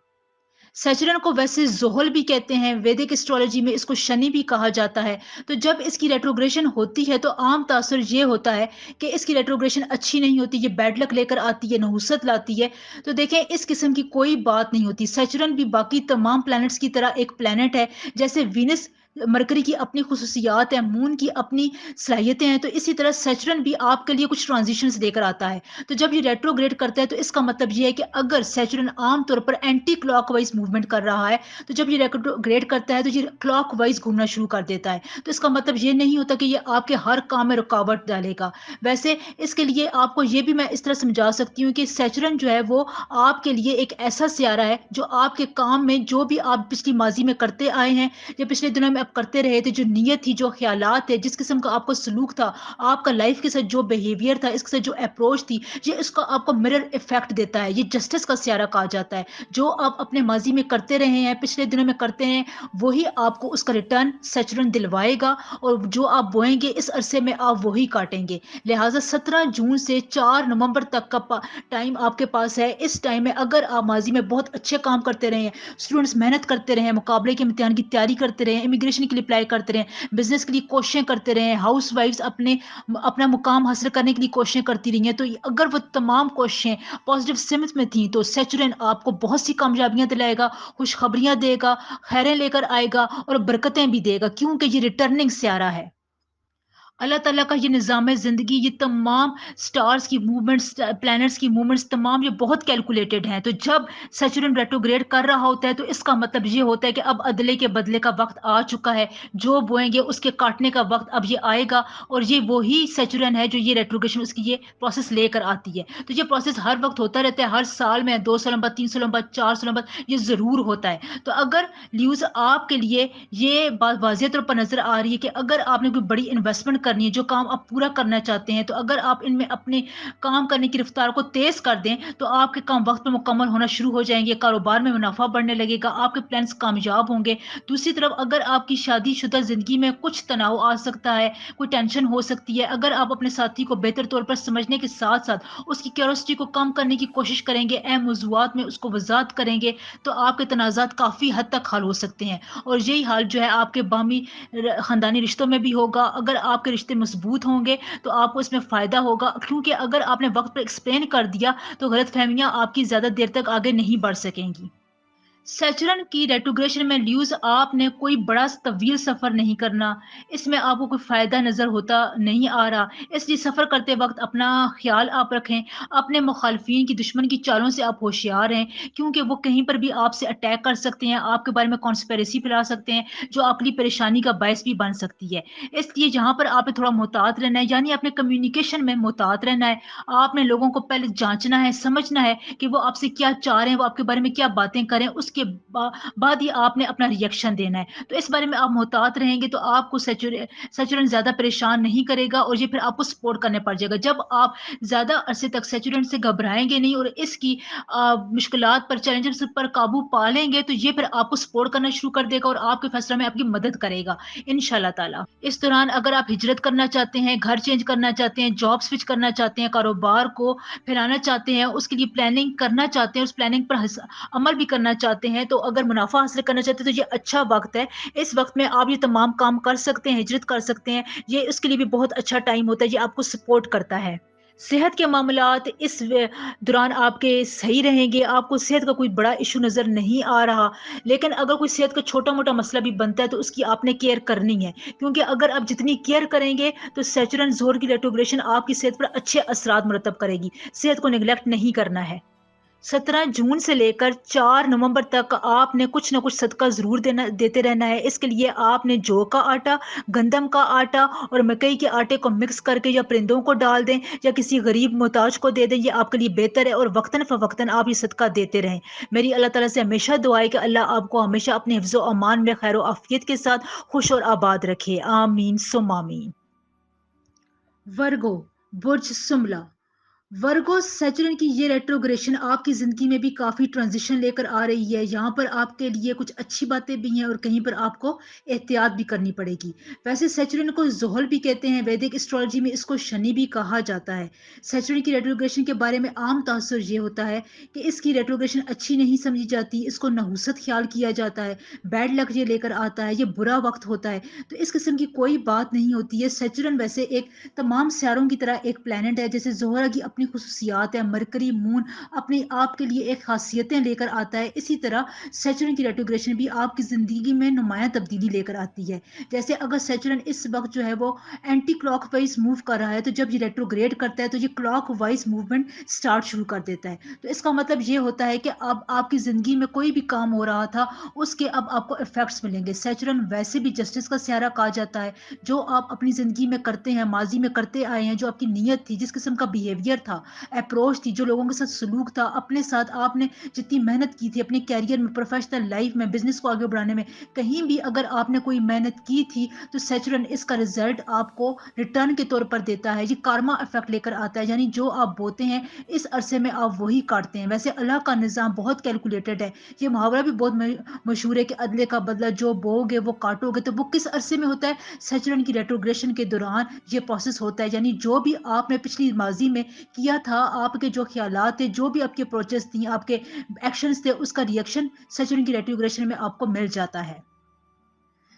सैचुरन को वैसे जोहल भी कहते हैं, वैदिक एस्ट्रोलॉजी में इसको शनि भी कहा जाता है। तो जब इसकी रेट्रोग्रेशन होती है तो आम तासुर ये होता है कि इसकी रेट्रोग्रेशन अच्छी नहीं होती, ये बैड लक लेकर आती है, नहुसत लाती है। तो देखें, इस किस्म की कोई बात नहीं होती। सैचुरन भी बाकी तमाम प्लैनेट्स की तरह एक प्लैनेट है। जैसे वीनस, मरकरी की अपनी खुसूसियात है, मून की अपनी सलाहियतें हैं, तो इसी तरह सैचुरन भी आपके लिए कुछ ट्रांजिशंस लेकर आता है। तो जब ये रेट्रोग्रेड करता है तो इसका मतलब ये है कि अगर सैचुरन आमतौर पर एंटी क्लॉकवाइज मूवमेंट कर रहा है, तो जब ये रेट्रोग्रेड करता है तो ये क्लॉकवाइज घूमना शुरू कर देता है। तो इसका मतलब ये नहीं होता कि ये आपके हर काम में रुकावट डालेगा। वैसे इसके लिए आपको ये भी मैं इस तरह समझा सकती हूँ कि सैचुरन जो है वो आपके लिए एक ऐसा सियारा है जो आपके काम में, जो भी आप पिछली माजी में करते आए हैं या पिछले दिनों में आप करते रहे थे, जो नीयत थी, जो ख्यालात थे, जिस किस्म का आपको सलूक था, आपका लाइफ के साथ जो बिहेवियर था, इसके साथ जो अप्रोच थी, ये इसका आपको मिरर इफेक्ट देता है। ये जस्टिस का सियारा कहा जाता है। जो आप अपने माजी में करते रहे हैं, पिछले दिनों में करते हैं, वही आपको उसका रिटर्न सैचुरन दिलवाएगा। और जो आप बोएंगे इस अरसे में आप वही काटेंगे। लिहाजा 17 जून से 4 नवंबर तक का टाइम आपके पास है। इस टाइम में अगर आप माजी में बहुत अच्छे काम करते रहे हैं, स्टूडेंट्स मेहनत करते रहे हैं, मुकाबले के इम्तिहान की तैयारी करते रहे हैं, इमिग्रेशन के लिए अप्लाई करते रहे, बिजनेस के लिए कोशिशें करते रहे, हाउस वाइफ्स अपना मुकाम हासिल करने के लिए कोशिशें करती रही हैं, तो अगर वो तमाम कोशिशें पॉजिटिव सिमत में थी तो सैचुरन आपको बहुत सी कामयाबियां दिलाएगा, खुशखबरियां देगा, खैरें लेकर आएगा और बरकतें भी देगा, क्योंकि ये रिटर्निंग सियारा है। अल्लाह ताला का ये निज़ाम ज़िंदगी, ये तमाम स्टार्स की मूवमेंट्स, प्लैनेट्स की मूवमेंट्स, तमाम ये बहुत कैलकुलेटेड हैं। तो जब सैचुरन रेट्रोग्रेड कर रहा होता है तो इसका मतलब ये होता है कि अब अदले के बदले का वक्त आ चुका है। जो बोएंगे उसके काटने का वक्त अब ये आएगा। और ये वही सैचुरन है जो ये रेट्रोग्रेशन, उसकी ये प्रोसेस लेकर आती है। तो ये प्रोसेस हर वक्त होता रहता है, हर साल में 2 सालों बाद, 3 सालों बाद, 4 सालों बाद ये ज़रूर होता है। तो अगर ल्यूज़ आपके लिए ये बात वाज़ियत तौर पर नज़र आ रही है कि अगर आपने कोई बड़ी इन्वेस्टमेंट करनी है, जो काम आप पूरा करना चाहते हैं, तो अगर आप इनमें अपने काम करने की रफ्तार को तेज़ कर दें, तो आपके काम वक़्त पे मुकम्मल होना शुरू हो जाएँगे, कारोबार में मुनाफ़ा बढ़ने लगेगा, आपके प्लान्स कामयाब होंगे। दूसरी तरफ अगर आपकी शादीशुदा ज़िंदगी में कुछ तनाव आ सकता है, कोई टेंशन हो सकती है, अगर आप अपने साथी को बेहतर तौर पर समझने के साथ-साथ उसकी क्यूरियोसिटी को कम करने की कोशिश करेंगे, अहम मौज़ूआत में उसको वज़ाहत करेंगे, तो आपके तनाज़ात काफ़ी हद तक हल हो सकते हैं। और यही हाल जो है आपके बाहमी ख़ानदानी रिश्तों में भी होगा। अगर आपके रिश्ते मज़बूत होंगे, तो आपको इसमें फ़ायदा होगा, क्योंकि अगर आपने वक़्त पे एक्सप्लेन कर दिया, तो गलतफ़हमियाँ आपकी ज़्यादा देर तक आगे नहीं बढ़ सकेंगी। सैचुरन की रेट्रोग्रेशन में ल्यूज़ आपने कोई बड़ा तवील सफ़र नहीं करना, इसमें आपको कोई फ़ायदा नज़र होता नहीं आ रहा, इसलिए सफ़र करते वक़्त अपना ख़्याल आप रखें, अपने मुख़ालिफ़िन की दुश्मन की चालों से आप होशियार रहें, क्योंकि वो कहीं पर भी आपसे अटैक कर सकते हैं, आपके बारे में कॉन्स्पिरेसी फैला सकते हैं, जो आपके लिए परेशानी का बायस भी बन सकती है। इसलिए जहाँ पर आपने थोड़ा मोहतात रहना है, यानी अपने कम्युनिकेशन में मोहतात रहना है, आपने लोगों को पहले जाँचना है, समझना है कि वो आपसे क्या चाह रहे हैं, वो आपके बारे में क्या बातें करें, उसके बाद ही आपने अपना रिएक्शन देना है। तो इस बारे में आप मोहतात रहेंगे, तो आपको सैचुरेंट ज़्यादा परेशान नहीं करेगा और ये फिर आपको सपोर्ट करने पड़ जाएगा। जब आप ज़्यादा अरसे तक सैचुरेंट से घबराएँगे नहीं और इसकी मुश्किलात पर, चैलेंजेस पर काबू पा लेंगे, तो ये फिर आपको सपोर्ट करना शुरू कर देगा और आपके फैसला में आपकी मदद करेगा, इंशाल्लाह ताला। इस दौरान अगर आप हिजरत करना चाहते हैं, घर चेंज करना चाहते हैं, जॉब स्विच करना चाहते हैं, कारोबार को फैलाना चाहते हैं, उसके लिए प्लानिंग करना चाहते हैं, उस प्लानिंग पर अमल भी करना चाहते हैं, तो अगर मुनाफ़ा हासिल करना चाहते हैं, तो ये अच्छा वक़्त है। इस वक़्त में आप ये तमाम काम कर सकते हैं, हिजरत कर सकते हैं। ये उसके लिए भी बहुत अच्छा टाइम होता है, ये आपको सपोर्ट करता है। सेहत के मामलात इस दौरान आपके सही रहेंगे, आपको सेहत का कोई बड़ा इश्यू नज़र नहीं आ रहा। लेकिन अगर कोई सेहत का छोटा-मोटा मसला भी बनता है, तो उसकी आपने केयर करनी है, क्योंकि अगर आप जितनी केयर करेंगे, तो सैचुरन ज़ोहर की रेट्रोग्रेशन आपकी सेहत पर अच्छे असरात मुरतब करेगी। सेहत को नेग्लेक्ट नहीं करना है। 17 जून से लेकर 4 नवंबर तक आपने कुछ न कुछ सदका ज़रूर देते रहना है। इसके लिए आपने जौ का आटा, गंदम का आटा और मकई के आटे को मिक्स करके या परिंदों को डाल दें या किसी गरीब मोहताज को दे दें। ये आपके लिए बेहतर है और वक्तन-फ़वक्तन आप ये सदका देते रहें। मेरी अल्लाह ताला से हमेशा दुआ है कि अल्लाह आपको हमेशा अपने हिफ्ज़ व अमान में खैर व आफ़ियत के साथ खुश और आबाद रखे। आमीन सुम्मा आमीन। वर्गो, बुर्ज सुमला। वर्गो सैचुरन की ये रेट्रोग्रेशन आपकी ज़िंदगी में भी काफ़ी ट्रांजिशन लेकर आ रही है। यहाँ पर आपके लिए कुछ अच्छी बातें भी हैं और कहीं पर आपको एहतियात भी करनी पड़ेगी। वैसे सैचुरन को ज़ोहल भी कहते हैं, वैदिक एस्ट्रोलॉजी में इसको शनि भी कहा जाता है। सैचुरन की रेट्रोग्रेशन के बारे में आम तासुर ये होता है कि इसकी रेट्रोग्रेशन अच्छी नहीं समझी जाती, इसको नहुसत ख्याल किया जाता है, बैड लक ये लेकर आता है, ये बुरा वक़्त होता है। तो इस किस्म की कोई बात नहीं होती है। सैचुरन वैसे एक तमाम सियारों की तरह एक प्लैनेट है, जैसे ज़ोहरा की अपनी खुसूसियात है, मरकरी, मून अपने आप के लिए एक खासियतें लेकर आता है, इसी तरह सैचुरन की रेट्रोग्रेशन भी आपकी ज़िंदगी में नुमायाँ तब्दीली लेकर आती है। जैसे अगर सैचुरन इस वक़्त जो है वो एंटी क्लॉकवाइज़ मूव कर रहा है, तो जब ये रेट्रोग्रेड करता है, तो ये क्लॉकवाइज़ मूवमेंट स्टार्ट शुरू कर देता है। तो इसका मतलब ये होता है कि अब आपकी ज़िंदगी में कोई भी काम हो रहा था, उसके अब आपको इफ़ेक्ट्स मिलेंगे। सैचुरन वैसे भी जस्टिस का सियारा कहा जाता है। जो आप अपनी ज़िंदगी में करते हैं, माज़ी में करते आए हैं, जो आपकी नीयत थी, जिस किस्म का बिहेवियर था, अप्रोच थी, जो लोगों के साथ सलूक था, अपने साथ आपने जितनी मेहनत की थी अपने करियर में, प्रोफेशनल लाइफ में, बिजनेस को आगे बढ़ाने में, कहीं भी अगर आपने कोई मेहनत की थी, तो सैचुरन इसका रिजल्ट आपको रिटर्न के तौर पर देता है। ये कार्मा इफेक्ट लेकर आता है, यानी जो आप बोते हैं इस अरसे में आप वही काटते हैं। वैसे अल्लाह का निज़ाम बहुत कैलकुलेटेड है। ये मुहावरा भी बहुत मशहूर है कि अदले का बदला जो बोओगे वो काटोगे। तो वो किस अरसे में होता है? सैचुरन की रेट्रोग्रेशन के दौरान ये प्रोसेस होता है, यानी जो भी आपने पिछली माजी में किया था, आपके जो ख्यालात थे, जो भी आपकी अप्रोचेस थी, आपके एक्शंस थे, उसका रिएक्शन सैचुरन की रेट्रोग्रेशन में आपको मिल जाता है।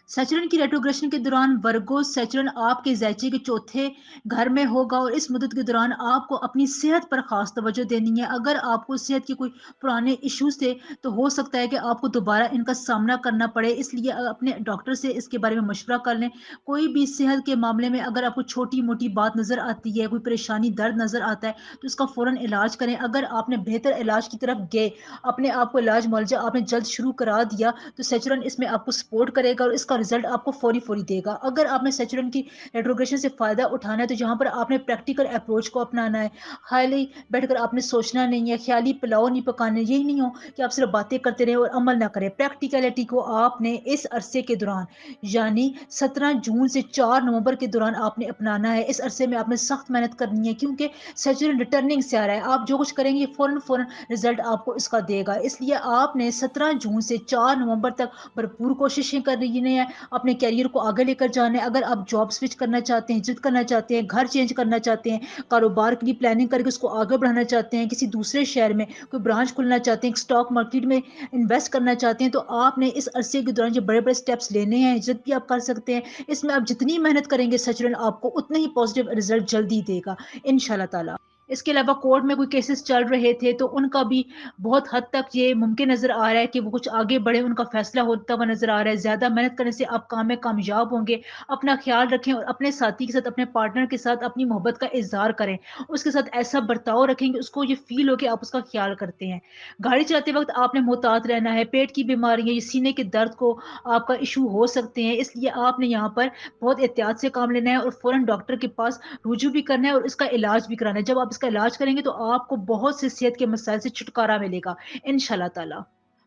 सैचुरन की रेट्रोग्रेशन के दौरान वर्गो सैचुरन आपके ज़ैचे के चौथे घर में होगा और इस मुद्दत के दौरान आपको अपनी सेहत पर ख़ास तवज्जो देनी है। अगर आपको सेहत के कोई पुराने इश्यूज़ थे, तो हो सकता है कि आपको दोबारा इनका सामना करना पड़े, इसलिए अपने डॉक्टर से इसके बारे में मशवरा कर लें। कोई भी सेहत के मामले में अगर आपको छोटी-मोटी बात नज़र आती है, कोई परेशानी, दर्द नज़र आता है, तो उसका फ़ौरन इलाज करें। अगर आपने बेहतर इलाज की तरफ गए, अपने आप को इलाज मुआलजा आपने जल्द शुरू करा दिया, तो सैचुरन इसमें आपको सपोर्ट करेगा और इसका रिजल्ट आपको फौरी फौरी देगा। अगर आपने सैचुरन की रेट्रोग्रेशन से फ़ायदा उठाना है तो यहाँ पर आपने प्रैक्टिकल अप्रोच को अपनाना है। खाली बैठकर आपने सोचना नहीं है, ख़्याली पुलाव नहीं पकाने। यही नहीं हो कि आप सिर्फ़ बातें करते रहें और अमल ना करें। प्रैक्टिकलिटी को आपने इस अरसे के दौरान, यानी 17 जून से 4 नवंबर के दौरान आपने अपनाना है। इस अरसे में आपने सख्त मेहनत करनी है, क्योंकि सैचुरन रिटर्निंग से आ रहा है। आप जो कुछ करेंगे फ़ौरन फ़ौरन रिजल्ट आपको इसका देगा। इसलिए आपने 17 जून से 4 नवंबर तक भरपूर कोशिशें करनी है, अपने करियर को आगे लेकर जाना है। अगर आप जॉब स्विच करना चाहते हैं, हिजरत करना चाहते हैं, घर चेंज करना चाहते हैं, कारोबार के लिए प्लानिंग करके उसको आगे बढ़ाना चाहते हैं, किसी दूसरे शहर में कोई ब्रांच खोलना चाहते हैं, स्टॉक मार्केट में इन्वेस्ट करना चाहते हैं, तो आपने इस अरसे के दौरान जो बड़े बड़े स्टेप्स लेने हैं, हिजरत भी आप कर सकते हैं। इसमें आप जितनी मेहनत करेंगे सचरन आपको उतने ही पॉजिटिव रिजल्ट जल्दी देगा इंशाल्लाह ताला। इसके अलावा कोर्ट में कोई केसेस चल रहे थे तो उनका भी बहुत हद तक ये मुमकिन नज़र आ रहा है कि वो कुछ आगे बढ़े, उनका फैसला होता हुआ नज़र आ रहा है। ज़्यादा मेहनत करने से आप काम में कामयाब होंगे। अपना ख्याल रखें और अपने साथी के साथ, अपने पार्टनर के साथ अपनी मोहब्बत का इज़हार करें। उसके साथ ऐसा बर्ताव रखेंगे उसको ये फ़ील हो कि आप उसका ख्याल करते हैं। गाड़ी चलाते वक़्त आपने मोहतात रहना है। पेट की बीमारियाँ, ये सीने के दर्द को आपका इश्यू हो सकते हैं, इसलिए आपने यहाँ पर बहुत एहतियात से काम लेना है और फ़ौरन डॉक्टर के पास रुजू भी करना है और इसका इलाज भी कराना है। जब आप इसका इलाज करेंगे तो आपको बहुत से सेहत के मसाइल से छुटकारा मिलेगा इंशाल्लाह ताला।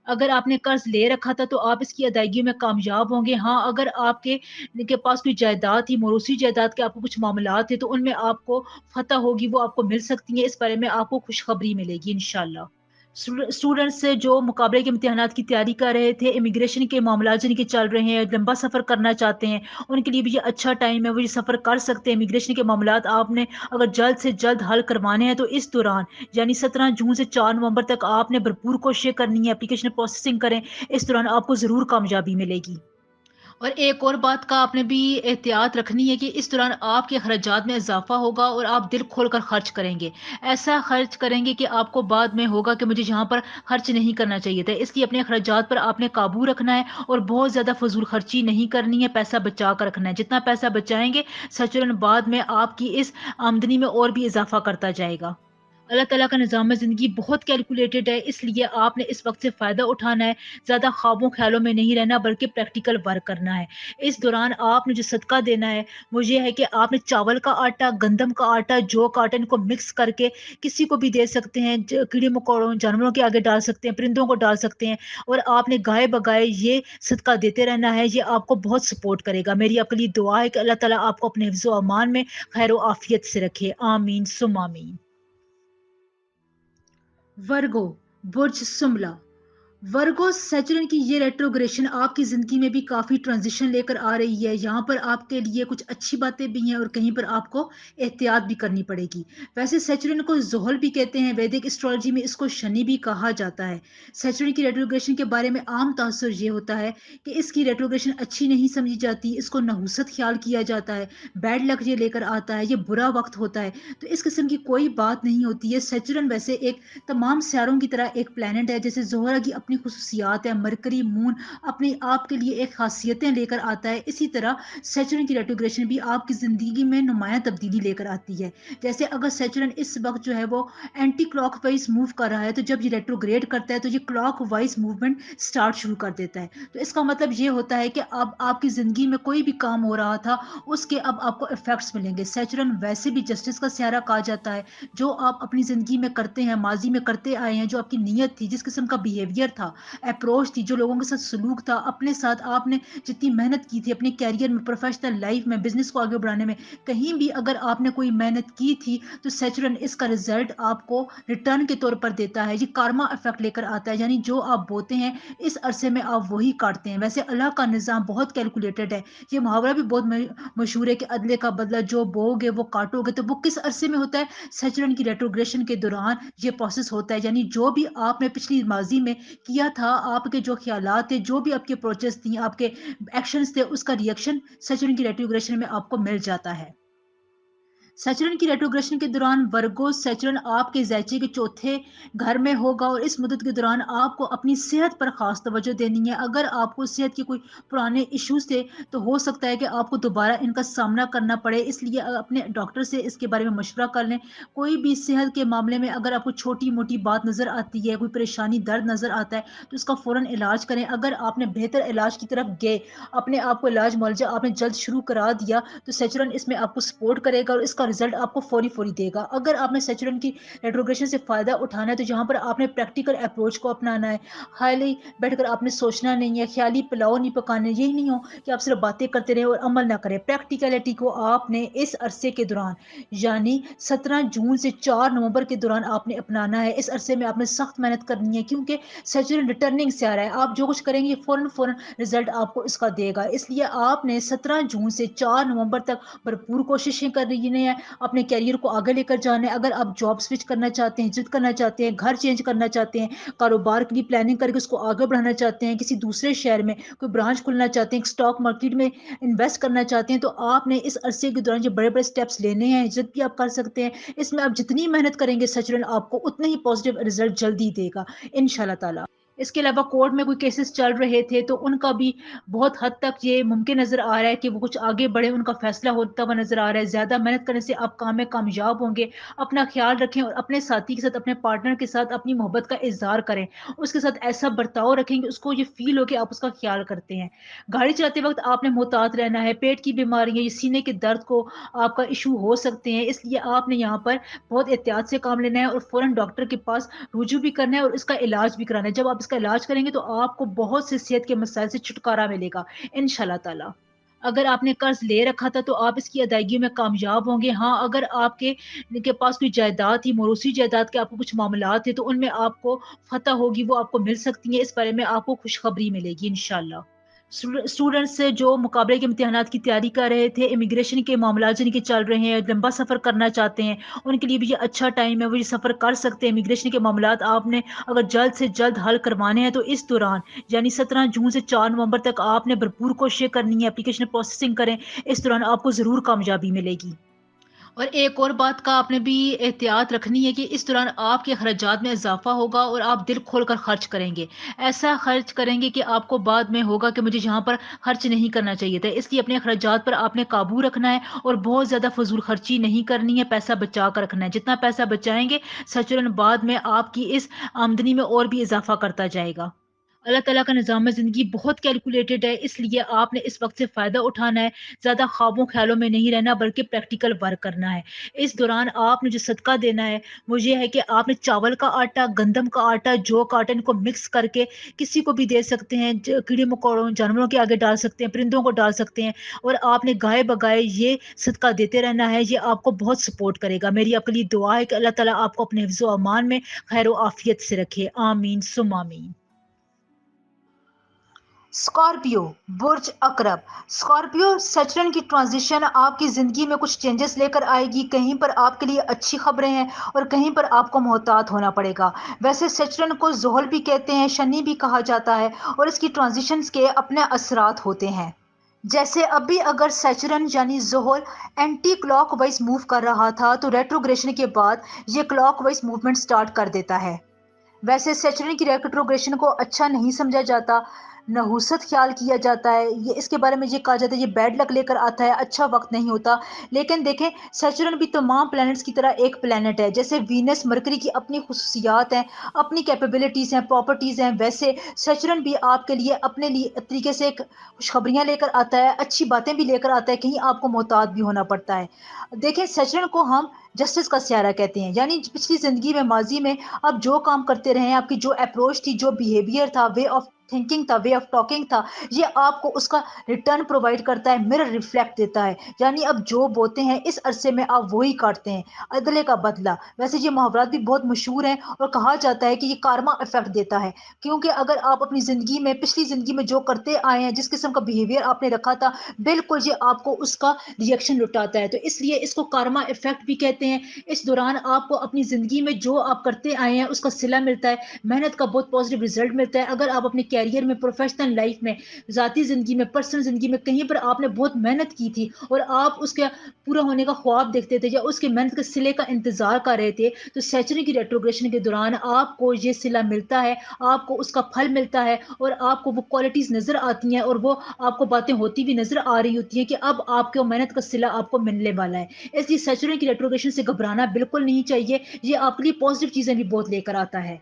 अगर आपने कर्ज ले रखा था तो आप इसकी अदायगी में कामयाब होंगे। हाँ, अगर आपके के पास कोई जायदाद थी, मौरूसी जायदाद के आपको कुछ मामलात थे, तो उनमें आपको फ़तह होगी, वो आपको मिल सकती है। इस बारे में आपको खुशखबरी मिलेगी इंशाल्लाह। स्टूडेंट्स से जो मुकाबले के इम्तिहानात की तैयारी कर रहे थे, इमिग्रेशन के मामला जिनके चल रहे हैं, लंबा सफ़र करना चाहते हैं, उनके लिए भी ये अच्छा टाइम है, वो ये सफ़र कर सकते हैं। इमिग्रेशन के मामलात आपने अगर जल्द से जल्द हल करवाने हैं तो इस दौरान, यानी 17 जून से 4 नवंबर तक आपने भरपूर कोशिशें करनी है, एप्लीकेशन प्रोसेसिंग करें। इस दौरान आपको ज़रूर कामयाबी मिलेगी। और एक और बात का आपने भी एहतियात रखनी है कि इस दौरान आपके खर्चात में इजाफा होगा और आप दिल खोलकर खर्च करेंगे। ऐसा खर्च करेंगे कि आपको बाद में होगा कि मुझे यहाँ पर खर्च नहीं करना चाहिए था। इसलिए अपने खर्चात पर आपने काबू रखना है और बहुत ज़्यादा फजूल खर्ची नहीं करनी है, पैसा बचा कर रखना है। जितना पैसा बचाएंगे सचरन बाद में आपकी इस आमदनी में और भी इजाफा करता जाएगा। अल्लाह ताला का निज़ाम ज़िंदगी बहुत कैलकुलेटेड है, इसलिए आपने इस वक़्त से फ़ायदा उठाना है। ज़्यादा ख्वाबों ख़्यालों में नहीं रहना, बल्कि प्रैक्टिकल वर्क करना है। इस दौरान आपने जो सदका देना है, वो ये है कि आपने चावल का आटा, गंदम का आटा, जौ का आटा, इनको मिक्स करके किसी को भी दे सकते हैं। कीड़े-मकोड़ों, जानवरों के आगे डाल सकते हैं, परिंदों को डाल सकते हैं और आपने गाए-बगाए ये सदका देते रहना है। ये आपको बहुत सपोर्ट करेगा। मेरी आपके लिए दुआ है कि अल्लाह ताला आपको अपने हिफ्ज़ व अमान में खैर व आफ़ियत से रखे। आमीन सुम्मा आमीन। वर्गो, बुर्ज सुमला। वर्गो सैचुरन की ये रेट्रोग्रेशन आपकी ज़िंदगी में भी काफ़ी ट्रांजिशन लेकर आ रही है। यहाँ पर आपके लिए कुछ अच्छी बातें भी हैं और कहीं पर आपको एहतियात भी करनी पड़ेगी। वैसे सैचुरन को ज़ोहल भी कहते हैं, वैदिक एस्ट्रोलॉजी में इसको शनि भी कहा जाता है। सैचुरन की रेट्रोग्रेशन के बारे में आम तासुर ये होता है कि इसकी रेट्रोग्रेशन अच्छी नहीं समझी जाती, इसको नहुसत ख्याल किया जाता है, बैड लक ये लेकर आता है, ये बुरा वक्त होता है। तो इस किस्म की कोई बात नहीं होती है। सैचुरन वैसे एक तमाम सियारों की तरह एक प्लैनेट है। जैसे ज़ोहरा की अपनी खुसूसियात है, मरकरी मून अपने आप के लिए एक खासियतें लेकर आता है, इसी तरह सैचुरन की रेट्रोग्रेशन भी आपकी ज़िंदगी में नुमायां तब्दीली लेकर आती है। जैसे अगर सैचुरन इस वक्त जो है वो एंटी क्लॉक वाइज मूव कर रहा है, तो जब ये रेट्रोग्रेड करता है तो ये क्लॉक वाइज मूवमेंट स्टार्ट शुरू कर देता है। तो इसका मतलब ये होता है कि अब आपकी ज़िंदगी में कोई भी काम हो रहा था, उसके अब आपको इफेक्ट्स मिलेंगे। सैचुरन वैसे भी जस्टिस का स्यारा कहा जाता है। जो आप अपनी ज़िंदगी में करते हैं, माजी में करते आए हैं, जो आपकी नीयत थी, जिस किस्म का बिहेवियर था, अप्रोच थी, जो लोगों के साथ सलूक था, अपने साथ आपने जितनी मेहनत की थी अपने कैरियर में, प्रोफेशनल लाइफ में, बिजनेस को आगे बढ़ाने में, कहीं भी अगर आपने कोई मेहनत की थी तो सैचुरन इसका रिजल्ट आपको रिटर्न के तौर पर देता है। ये कार्मा इफेक्ट लेकर आता है, यानी जो आप बोते हैं इस अरसे में आप वही काटते हैं। वैसे अल्लाह का निज़ाम बहुत कैलकुलेटेड है। ये मुहावरा भी बहुत मशहूर है कि अदले का बदला जो बोओगे वो काटोगे। तो वो किस अरसे में होता है? सैचुरन की रेट्रोग्रेशन के दौरान ये प्रोसेस होता है। यानी जो भी आपने पिछली माजी में किया था, आपके जो ख्यालात थे, जो भी आपकी अप्रोचेस थी, आपके एक्शंस थे, उसका रिएक्शन सैचुरन की रेट्रोग्रेशन में आपको मिल जाता है। सैचुरन की रेट्रोग्रेशन के दौरान वर्गो सैचुरन आपके ज़ैचे के चौथे घर में होगा और इस मुद्दत के दौरान आपको अपनी सेहत पर खास तवज्जो देनी है। अगर आपको सेहत के कोई पुराने इश्यूज थे तो हो सकता है कि आपको दोबारा इनका सामना करना पड़े, इसलिए अपने डॉक्टर से इसके बारे में मशवरा कर लें। कोई भी सेहत के मामले में अगर आपको छोटी मोटी बात नज़र आती है, कोई परेशानी दर्द नज़र आता है तो उसका फ़ौरन इलाज करें। अगर आपने बेहतर इलाज की तरफ गए, अपने आप को इलाज मुआलजा आपने जल्द शुरू करा दिया तो सैचुरन इसमें आपको सपोर्ट करेगा और इसका रिजल्ट आपको फौरी फौरी देगा। अगर आपने सैचुरन की रेट्रोग्रेशन से फ़ायदा उठाना है तो यहाँ पर आपने प्रैक्टिकल अप्रोच को अपनाना है। हाईली बैठकर आपने सोचना नहीं है, ख्याली पुलाव नहीं पकाने। यही नहीं हो कि आप सिर्फ बातें करते रहें और अमल ना करें। प्रैक्टिकलिटी को आपने इस अरसे के दौरान यानी 17 जून से 4 नवंबर के दौरान आपने अपनाना है। इस अरसे में आपने सख्त मेहनत करनी है क्योंकि सैचुरन रिटर्निंग से आ रहा है। आप जो कुछ करेंगे फौरन फौरन रिजल्ट आपको इसका देगा। इसलिए आपने 17 जून से 4 नवंबर तक भरपूर कोशिशें करनी है, अपने कैरियर को आगे लेकर जाना है। अगर आप जॉब स्विच करना चाहते हैं, जिद करना चाहते हैं, घर चेंज करना चाहते हैं, कारोबार के लिए प्लानिंग करके उसको आगे बढ़ाना चाहते हैं, किसी दूसरे शहर में कोई ब्रांच खोलना चाहते हैं, स्टॉक मार्केट में इन्वेस्ट करना चाहते हैं, तो आपने इस अरसे के दौरान जो बड़े बड़े स्टेप्स लेने हैं, जिद भी आप कर सकते हैं। इसमें आप जितनी मेहनत करेंगे सचरन आपको उतने ही पॉजिटिव रिजल्ट जल्दी देगा इंशाल्लाह ताला। इसके अलावा कोर्ट में कोई केसेस चल रहे थे तो उनका भी बहुत हद तक ये मुमकिन नज़र आ रहा है कि वो कुछ आगे बढ़े, उनका फैसला होता हुआ नज़र आ रहा है। ज़्यादा मेहनत करने से आप काम में कामयाब होंगे। अपना ख्याल रखें और अपने साथी के साथ, अपने पार्टनर के साथ अपनी मोहब्बत का इज़हार करें। उसके साथ ऐसा बर्ताव रखेंगे उसको ये फ़ील हो कि आप उसका ख्याल करते हैं। गाड़ी चलाते वक़्त आपने मोहतात रहना है। पेट की बीमारियाँ, ये सीने के दर्द को आपका इश्यू हो सकते हैं, इसलिए आपने यहाँ पर बहुत एहतियात से काम लेना है और फ़ौरन डॉक्टर के पास रुजू भी करना है और इसका इलाज भी कराना है। जब आप इसका इलाज करेंगे तो आपको बहुत से सेहत के मसाइल से छुटकारा मिलेगा इंशाल्लाह ताला। अगर आपने कर्ज ले रखा था तो आप इसकी अदायगी में कामयाब होंगे। हाँ, अगर के पास कोई जायदाद थी, मौरूसी जायदाद के आपको कुछ मामलात थे तो उनमें आपको फ़तह होगी, वो आपको मिल सकती है। इस बारे में आपको खुशखबरी मिलेगी इंशाल्लाह। स्टूडेंट्स जो मुकाबले के इम्तिहानात की तैयारी कर रहे थे, इमिग्रेशन के मामला जिनके चल रहे हैं, लंबा सफ़र करना चाहते हैं, उनके लिए भी ये अच्छा टाइम है, वो ये सफ़र कर सकते हैं। इमिग्रेशन के मामलात आपने अगर जल्द से जल्द हल करवाने हैं तो इस दौरान यानी 17 जून से 4 नवंबर तक आपने भरपूर कोशिशें करनी है, एप्लीकेशन प्रोसेसिंग करें। इस दौरान आपको ज़रूर कामयाबी मिलेगी। और एक और बात का आपने भी एहतियात रखनी है कि इस दौरान आपके खर्चात में इजाफा होगा और आप दिल खोलकर खर्च करेंगे। ऐसा खर्च करेंगे कि आपको बाद में होगा कि मुझे यहाँ पर खर्च नहीं करना चाहिए था। इसलिए अपने खर्चात पर आपने काबू रखना है और बहुत ज़्यादा फजूल खर्ची नहीं करनी है, पैसा बचा कर रखना है। जितना पैसा बचाएंगे सचरन बाद में आपकी इस आमदनी में और भी इजाफा करता जाएगा। अल्लाह ताला का निज़ाम ज़िंदगी बहुत कैलकुलेटेड है, इसलिए आपने इस वक़्त से फ़ायदा उठाना है। ज़्यादा ख्वाबों ख़्यालों में नहीं रहना बल्कि प्रैक्टिकल वर्क करना है। इस दौरान आपने जो सदका देना है, वो ये है कि आपने चावल का आटा, गंदम का आटा, जौ का आटा इनको मिक्स करके किसी को भी दे सकते हैं। कीड़े-मकोड़ों, जानवरों के आगे डाल सकते हैं, परिंदों को डाल सकते हैं और आपने गाए-बगाए ये सदका देते रहना है। ये आपको बहुत सपोर्ट करेगा। मेरी आपके लिए दुआ है कि अल्लाह ताला आपको अपने हिफ्ज़ व अमान में खैर व आफ़ियत से रखे। आमीन सुम्मा आमीन। स्कॉर्पियो बुर्ज अकरब। स्कॉर्पियो सचरन की ट्रांजिशन आपकी ज़िंदगी में कुछ चेंजेस लेकर आएगी। कहीं पर आपके लिए अच्छी खबरें हैं और कहीं पर आपको मोहतात होना पड़ेगा। वैसे सचरन को ज़ोहल भी कहते हैं, शनि भी कहा जाता है और इसकी ट्रांजिशंस के अपने असरात होते हैं। जैसे अभी अगर सैचुरन यानी ज़ोहल एंटी क्लॉकवाइज मूव कर रहा था तो रेट्रोग्रेशन के बाद ये क्लॉकवाइज मूवमेंट स्टार्ट कर देता है। वैसे सैचुरन की रेट्रोग्रेशन को अच्छा नहीं समझा जाता, नहुसत ख्याल किया जाता है। ये इसके बारे में ये कहा जाता है ये बैड लक लेकर आता है, अच्छा वक्त नहीं होता। लेकिन देखें सैचुरन भी तमाम प्लैनेट्स की तरह एक प्लैनेट है। जैसे वीनस मरकरी की अपनी खुसूसियात हैं, अपनी कैपेबिलिटीज़ हैं, प्रॉपर्टीज़ हैं, वैसे सैचुरन भी आपके लिए अपने लिए तरीके से एक खुशखबरियाँ लेकर आता है, अच्छी बातें भी लेकर आता है, कहीं आपको मोहतात भी होना पड़ता है। देखें सैचुरन को हम जस्टिस का स्यारा कहते हैं, यानी पिछली ज़िंदगी में, माज़ी में आप जो काम करते रहे हैं, आपकी जो अप्रोच थी, जो बिहेवियर था, वे ऑफ थिंकिंग था, वे ऑफ टॉकिंग था, ये आपको उसका रिटर्न प्रोवाइड करता है, मिरर रिफ्लेक्ट देता है। यानी अब जो बोते हैं इस अरसे में आप वही काटते हैं, अदले का बदला। वैसे ये मुहावरात भी बहुत मशहूर हैं और कहा जाता है कि ये कारमा इफेक्ट देता है, क्योंकि अगर आप अपनी ज़िंदगी में, पिछली ज़िंदगी में जो करते आए हैं, जिस किस्म का बिहेवियर आपने रखा था, बिल्कुल ये आपको उसका रिएक्शन लुटाता है। तो इसलिए इसको कारमा इफेक्ट भी कहते हैं। इस दौरान आपको अपनी ज़िंदगी में जो आप करते आए हैं उसका सिला मिलता है, मेहनत का बहुत पॉजिटिव रिजल्ट मिलता है। अगर आप अपने کیریئر میں، پروفیشنل لائف میں، ذاتی زندگی میں، پرسنل زندگی میں کہیں پر آپ نے بہت محنت کی تھی اور آپ اس کے پورا ہونے کا خواب دیکھتے تھے یا اس کے محنت کے صلے کا انتظار کر رہے تھے، تو سیچرن کی ریٹروگریشن کے دوران آپ کو یہ صلہ ملتا ہے، آپ کو اس کا پھل ملتا ہے اور آپ کو وہ کوالٹیز نظر آتی ہیں اور وہ آپ کو باتیں ہوتی بھی نظر آ رہی ہوتی ہیں کہ اب آپ کو محنت کا صلہ آپ کو ملنے والا ہے۔ اس لیے سیچرن کی ریٹروگریشن سے گھبرانا بالکل نہیں چاہیے، یہ آپ کے لیے پازیٹیو چیزیں بھی بہت لے کر آتا ہے۔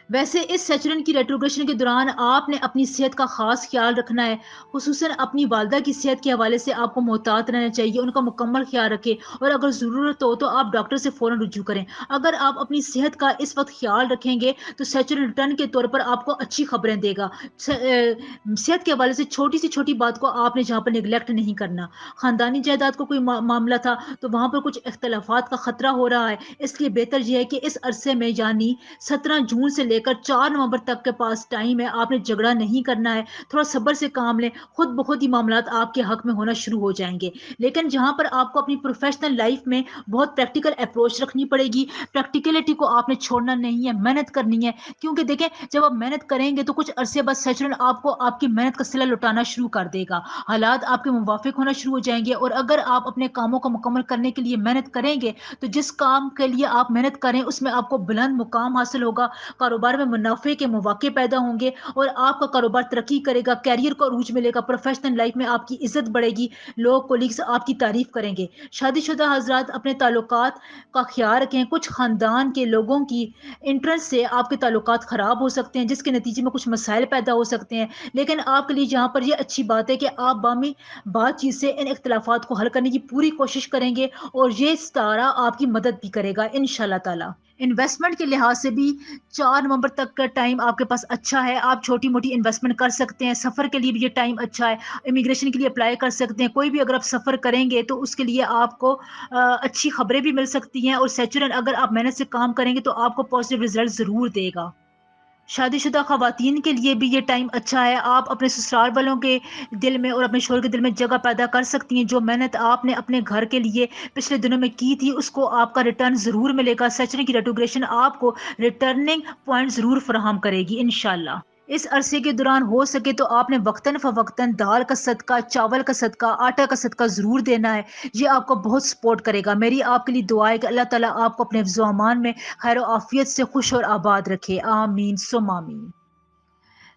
ویسے اس سیچرن کی ریٹروگریشن کے دوران آپ نے اپنی صحت کا خاص خیال رکھنا ہے، خصوصاً اپنی والدہ کی صحت کے حوالے سے آپ کو محتاط رہنا چاہیے، ان کا مکمل خیال رکھیں اور اگر ضرورت ہو تو آپ ڈاکٹر سے فوراً رجوع کریں۔ اگر آپ اپنی صحت کا اس وقت خیال رکھیں گے تو سیچرن ریٹرن کے طور پر آپ کو اچھی خبریں دے گا۔ صحت کے حوالے سے چھوٹی سی چھوٹی بات کو آپ نے جہاں پر نگلیکٹ نہیں کرنا۔ خاندانی جائیداد کو کوئی معاملہ تھا تو وہاں پر کچھ اختلافات کا خطرہ ہو رہا ہے، اس لیے بہتر یہ ہے کہ اس عرصے میں یعنی 17 جون سے لے کر 4 نومبر تک کے پاس ٹائم ہے، آپ نے جھگڑا نہیں کرنا ہے، تھوڑا صبر سے کام لیں، خود بخود ہی معاملات آپ کے حق میں ہونا شروع ہو جائیں گے۔ لیکن جہاں پر آپ کو اپنی پروفیشنل لائف میں بہت پریکٹیکل اپروچ رکھنی پڑے گی، پریکٹیکلٹی کو آپ نے چھوڑنا نہیں ہے، محنت کرنی ہے، کیونکہ دیکھیں جب آپ محنت کریں گے تو کچھ عرصے بعد سیچرن آپ کو آپ کی محنت کا صلہ لوٹانا شروع کر دے گا، حالات آپ کے موافق ہونا شروع ہو جائیں گے اور اگر آپ اپنے کاموں کو مکمل کرنے کے لیے محنت کریں گے تو جس کام کے لیے آپ محنت کریں اس میں آپ کو بلند مقام حاصل ہوگا، کاروبار میں منافع کے مواقع پیدا ہوں گے اور آپ کا کاروبار ترقی کرے گا، کیریئر کو عروج ملے گا، پروفیشنل لائف میں آپ کی عزت بڑھے گی، لوگ کولیگز آپ کی تعریف کریں گے۔ شادی شدہ حضرات اپنے تعلقات کا خیال رکھیں، کچھ خاندان کے لوگوں کی انٹرسٹ سے آپ کے تعلقات خراب ہو سکتے ہیں جس کے نتیجے میں کچھ مسائل پیدا ہو سکتے ہیں، لیکن آپ کے لیے جہاں پر یہ اچھی بات ہے کہ آپ بامی بات چیت سے ان اختلافات کو حل کرنے کی پوری کوشش کریں گے اور یہ ستارہ آپ کی مدد بھی کرے گا انشاءاللہ تعالی۔ انویسٹمنٹ کے لحاظ سے بھی 4 نومبر تک کا ٹائم آپ کے پاس اچھا ہے، آپ چھوٹی موٹی انویسٹمنٹ کر سکتے ہیں، سفر کے لیے بھی یہ ٹائم اچھا ہے، امیگریشن کے لیے اپلائی کر سکتے ہیں، کوئی بھی اگر آپ سفر کریں گے تو اس کے لیے آپ کو اچھی خبریں بھی مل سکتی ہیں اور سیچرن اگر آپ محنت سے کام کریں گے تو آپ کو پازیٹیو رزلٹ ضرور دے گا۔ شادی شدہ خواتین کے لیے بھی یہ ٹائم اچھا ہے، آپ اپنے سسرال والوں کے دل میں اور اپنے شوہر کے دل میں جگہ پیدا کر سکتی ہیں، جو محنت آپ نے اپنے گھر کے لیے پچھلے دنوں میں کی تھی اس کو آپ کا ریٹرن ضرور ملے گا، سیچرن کی ریٹروگریشن آپ کو ریٹرننگ پوائنٹ ضرور فراہم کرے گی انشاءاللہ۔ اس عرصے کے دوران ہو سکے تو آپ نے وقتاً فوقتاً دال کا صدقہ، چاول کا صدقہ، آٹا کا صدقہ ضرور دینا ہے، یہ آپ کو بہت سپورٹ کرے گا۔ میری آپ کے لیے دعا ہے کہ اللہ تعالیٰ آپ کو اپنے حفظ و امان میں خیر و عافیت سے خوش اور آباد رکھے، آمین ثم آمین۔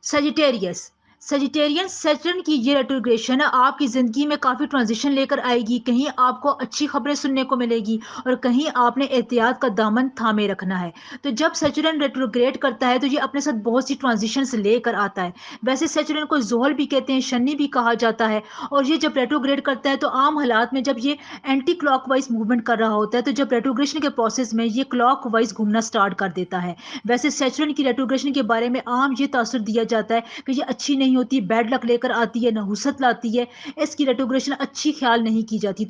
سیجیٹیریس سیجیٹیرین سیچرن کی یہ ریٹروگریشن آپ کی زندگی میں کافی ٹرانزیشن لے کر آئے گی، کہیں آپ کو اچھی خبریں سننے کو ملے گی اور کہیں آپ نے احتیاط کا دامن تھامے رکھنا ہے۔ تو جب سیچرن ریٹروگریٹ کرتا ہے تو یہ اپنے ساتھ بہت سی ٹرانزیشنز لے کر آتا ہے، ویسے سیچرن کو زحل بھی کہتے ہیں، شنی بھی کہا جاتا ہے، اور یہ جب ریٹروگریٹ کرتا ہے تو عام حالات میں جب یہ اینٹی کلاک وائز موومنٹ کر رہا ہوتا ہے تو جب ریٹروگریشن کے پروسیس میں یہ کلاک وائز گھومنا سٹارٹ کر دیتا ہے۔ ویسے سیچرن کی ریٹروگریشن کے بارے میں عام یہ تاثر دیا جاتا ہے کہ یہ اچھی نہیں ہوتی، بیڈ لک لے کر آتی ہے، نحوست لاتی ہے، اس کی ریٹروگریشن اچھی خیال نہیں کی جاتی،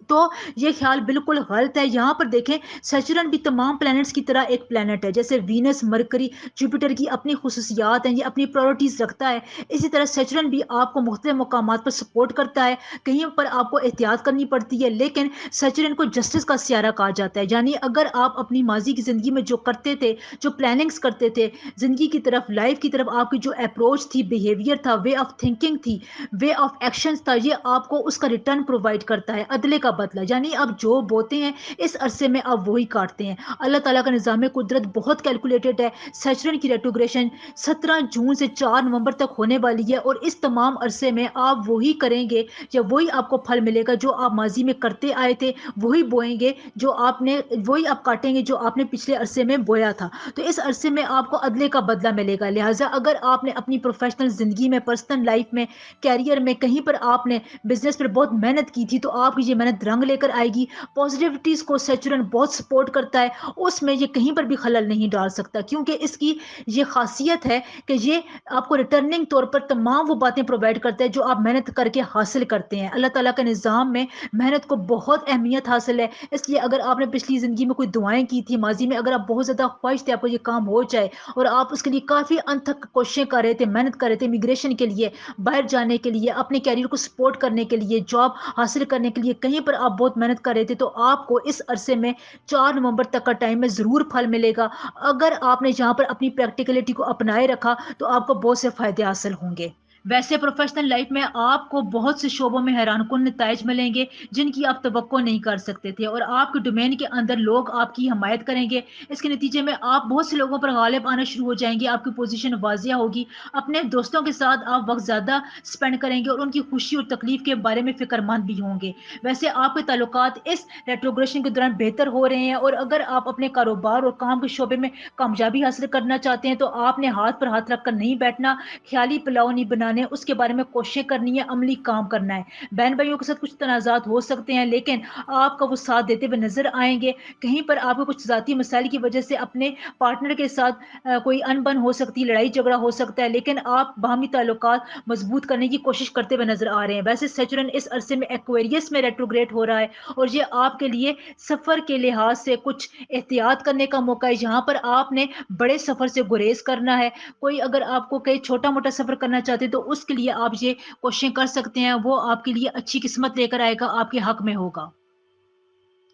تو یہ خیال بالکل غلط ہے۔ یہاں پر دیکھیں سیچرن بھی تمام پلانٹس کی طرح ایک پلانٹ ہے، جیسے وینس، مرکری، جوپیٹر کی اپنی خصوصیات ہیں، یہ اپنی پرائرٹیز رکھتا ہے، اسی طرح سیچرن بھی آپ کو مختلف مقامات پر سپورٹ کرتا ہے، کہیں پر آپ کو احتیاط کرنی پڑتی ہے، لیکن سیچرن کو جسٹس کا سیارہ کہا جاتا ہے، یعنی اگر آپ اپنی ماضی کی زندگی میں جو کرتے تھے، جو پلاننگز کرتے تھے زندگی کی طرف، لائف کی طرف، آپ کی جو اپروچ تھی، بیہیویئر تھا، وے آف تھنکنگ تھی، وے آف ایکشنز تھا، یہ آپ کو اس کا ریٹرن پرووائڈ کرتا ہے، عدلے کا بدلہ، یعنی آپ جو بوتے ہیں اس عرصے میں آپ وہی کاٹتے ہیں۔ اللہ تعالیٰ کا نظام قدرت بہت کیلکولیٹڈ ہے، سیچرن کی ریٹروگریشن 17 جون سے 4 نومبر تک ہونے والی ہے اور اس تمام عرصے میں آپ وہی کریں گے یا وہی آپ کو پھل ملے گا جو آپ ماضی میں کرتے آئے تھے، وہی بوئیں گے جو آپ نے، وہی آپ کاٹیں گے جو آپ نے پچھلے عرصے میں بویا تھا، تو اس عرصے میں آپ کو عدلے کا بدلہ ملے گا۔ لہٰذا اگر آپ نے اپنی پروفیشنل زندگی میں، پرسنل لائف میں، کیریئر میں کہیں پر آپ نے بزنس پر بہت محنت کی تھی تو آپ کی یہ محنت رنگ لے کر آئے گی، پازیٹیوٹیز کو سیچرن بہت سپورٹ کرتا ہے، اس میں یہ کہیں پر بھی خلل نہیں ڈال سکتا، کیونکہ اس کی یہ خاصیت ہے کہ یہ آپ کو ریٹرننگ طور پر تمام وہ باتیں پرووائڈ کرتا ہے جو آپ محنت کر کے حاصل کرتے ہیں۔ اللہ تعالیٰ کے نظام میں محنت کو بہت اہمیت حاصل ہے، اس لیے اگر آپ نے پچھلی زندگی میں کوئی دعائیں کی تھی، ماضی میں اگر آپ بہت زیادہ خواہش تھے آپ کو یہ کام ہو جائے اور آپ اس کے لیے کافی انتھک کوششیں کر رہے تھے، محنت کر رہے تھے، امیگریشن کے لیے، باہر جانے کے لیے، اپنے کیریئر کو سپورٹ کرنے کے لیے، جاب حاصل کرنے کے لیے، کہیں پر پر آپ بہت محنت کر رہے تھے تو آپ کو اس عرصے میں 4 نومبر تک کا ٹائم میں ضرور پھل ملے گا. اگر آپ نے جہاں پر اپنی پریکٹیکلٹی کو اپنائے رکھا تو آپ کو بہت سے فائدے حاصل ہوں گے. ویسے پروفیشنل لائف میں آپ کو بہت سے شعبوں میں حیران کن نتائج ملیں گے جن کی آپ توقع نہیں کر سکتے تھے اور آپ کے ڈومین کے اندر لوگ آپ کی حمایت کریں گے. اس کے نتیجے میں آپ بہت سے لوگوں پر غالب آنا شروع ہو جائیں گے. آپ کی پوزیشن واضح ہوگی. اپنے دوستوں کے ساتھ آپ وقت زیادہ اسپینڈ کریں گے اور ان کی خوشی اور تکلیف کے بارے میں فکر مند بھی ہوں گے. ویسے آپ کے تعلقات اس ریٹروگریشن کے دوران بہتر ہو رہے ہیں اور اگر آپ اپنے کاروبار اور کام کے شعبے میں کامیابی حاصل کرنا چاہتے ہیں تو آپ نے ہاتھ پر ہاتھ رکھ کر نہیں بیٹھنا, خیالی پلاؤ نہیں بنانے, اس کے بارے میں کوششیں کرنی ہے, عملی کام کرنا ہے. بہن بھائیوں کے ساتھ کچھ تنازعات ہو سکتے ہیں لیکن آپ کا وہ ساتھ دیتے ہوئے نظر آئیں گے. کہیں پر آپ کو کچھ ذاتی مسائل کی وجہ سے اپنے پارٹنر کے ساتھ کوئی انبن ہو سکتی ہے, لڑائی جھگڑا ہو سکتا ہے, لیکن آپ باہمی تعلقات مضبوط کرنے کی کوشش کرتے ہوئے نظر آ رہے ہیں. ویسے سیچرن اس عرصے میں ایکویریس میں ریٹروگریڈ ہو رہا ہے اور یہ آپ کے لیے سفر کے لحاظ سے کچھ احتیاط کرنے کا موقع ہے جہاں پر آپ نے بڑے سفر سے گریز کرنا ہے. کوئی اگر آپ کو کہیں چھوٹا موٹا سفر کرنا چاہتے ہیں تو اس کے لیے آپ یہ کوششیں کر سکتے ہیں. وہ آپ کے لیے اچھی قسمت لے کر آئے گا, آپ کے حق میں ہوگا.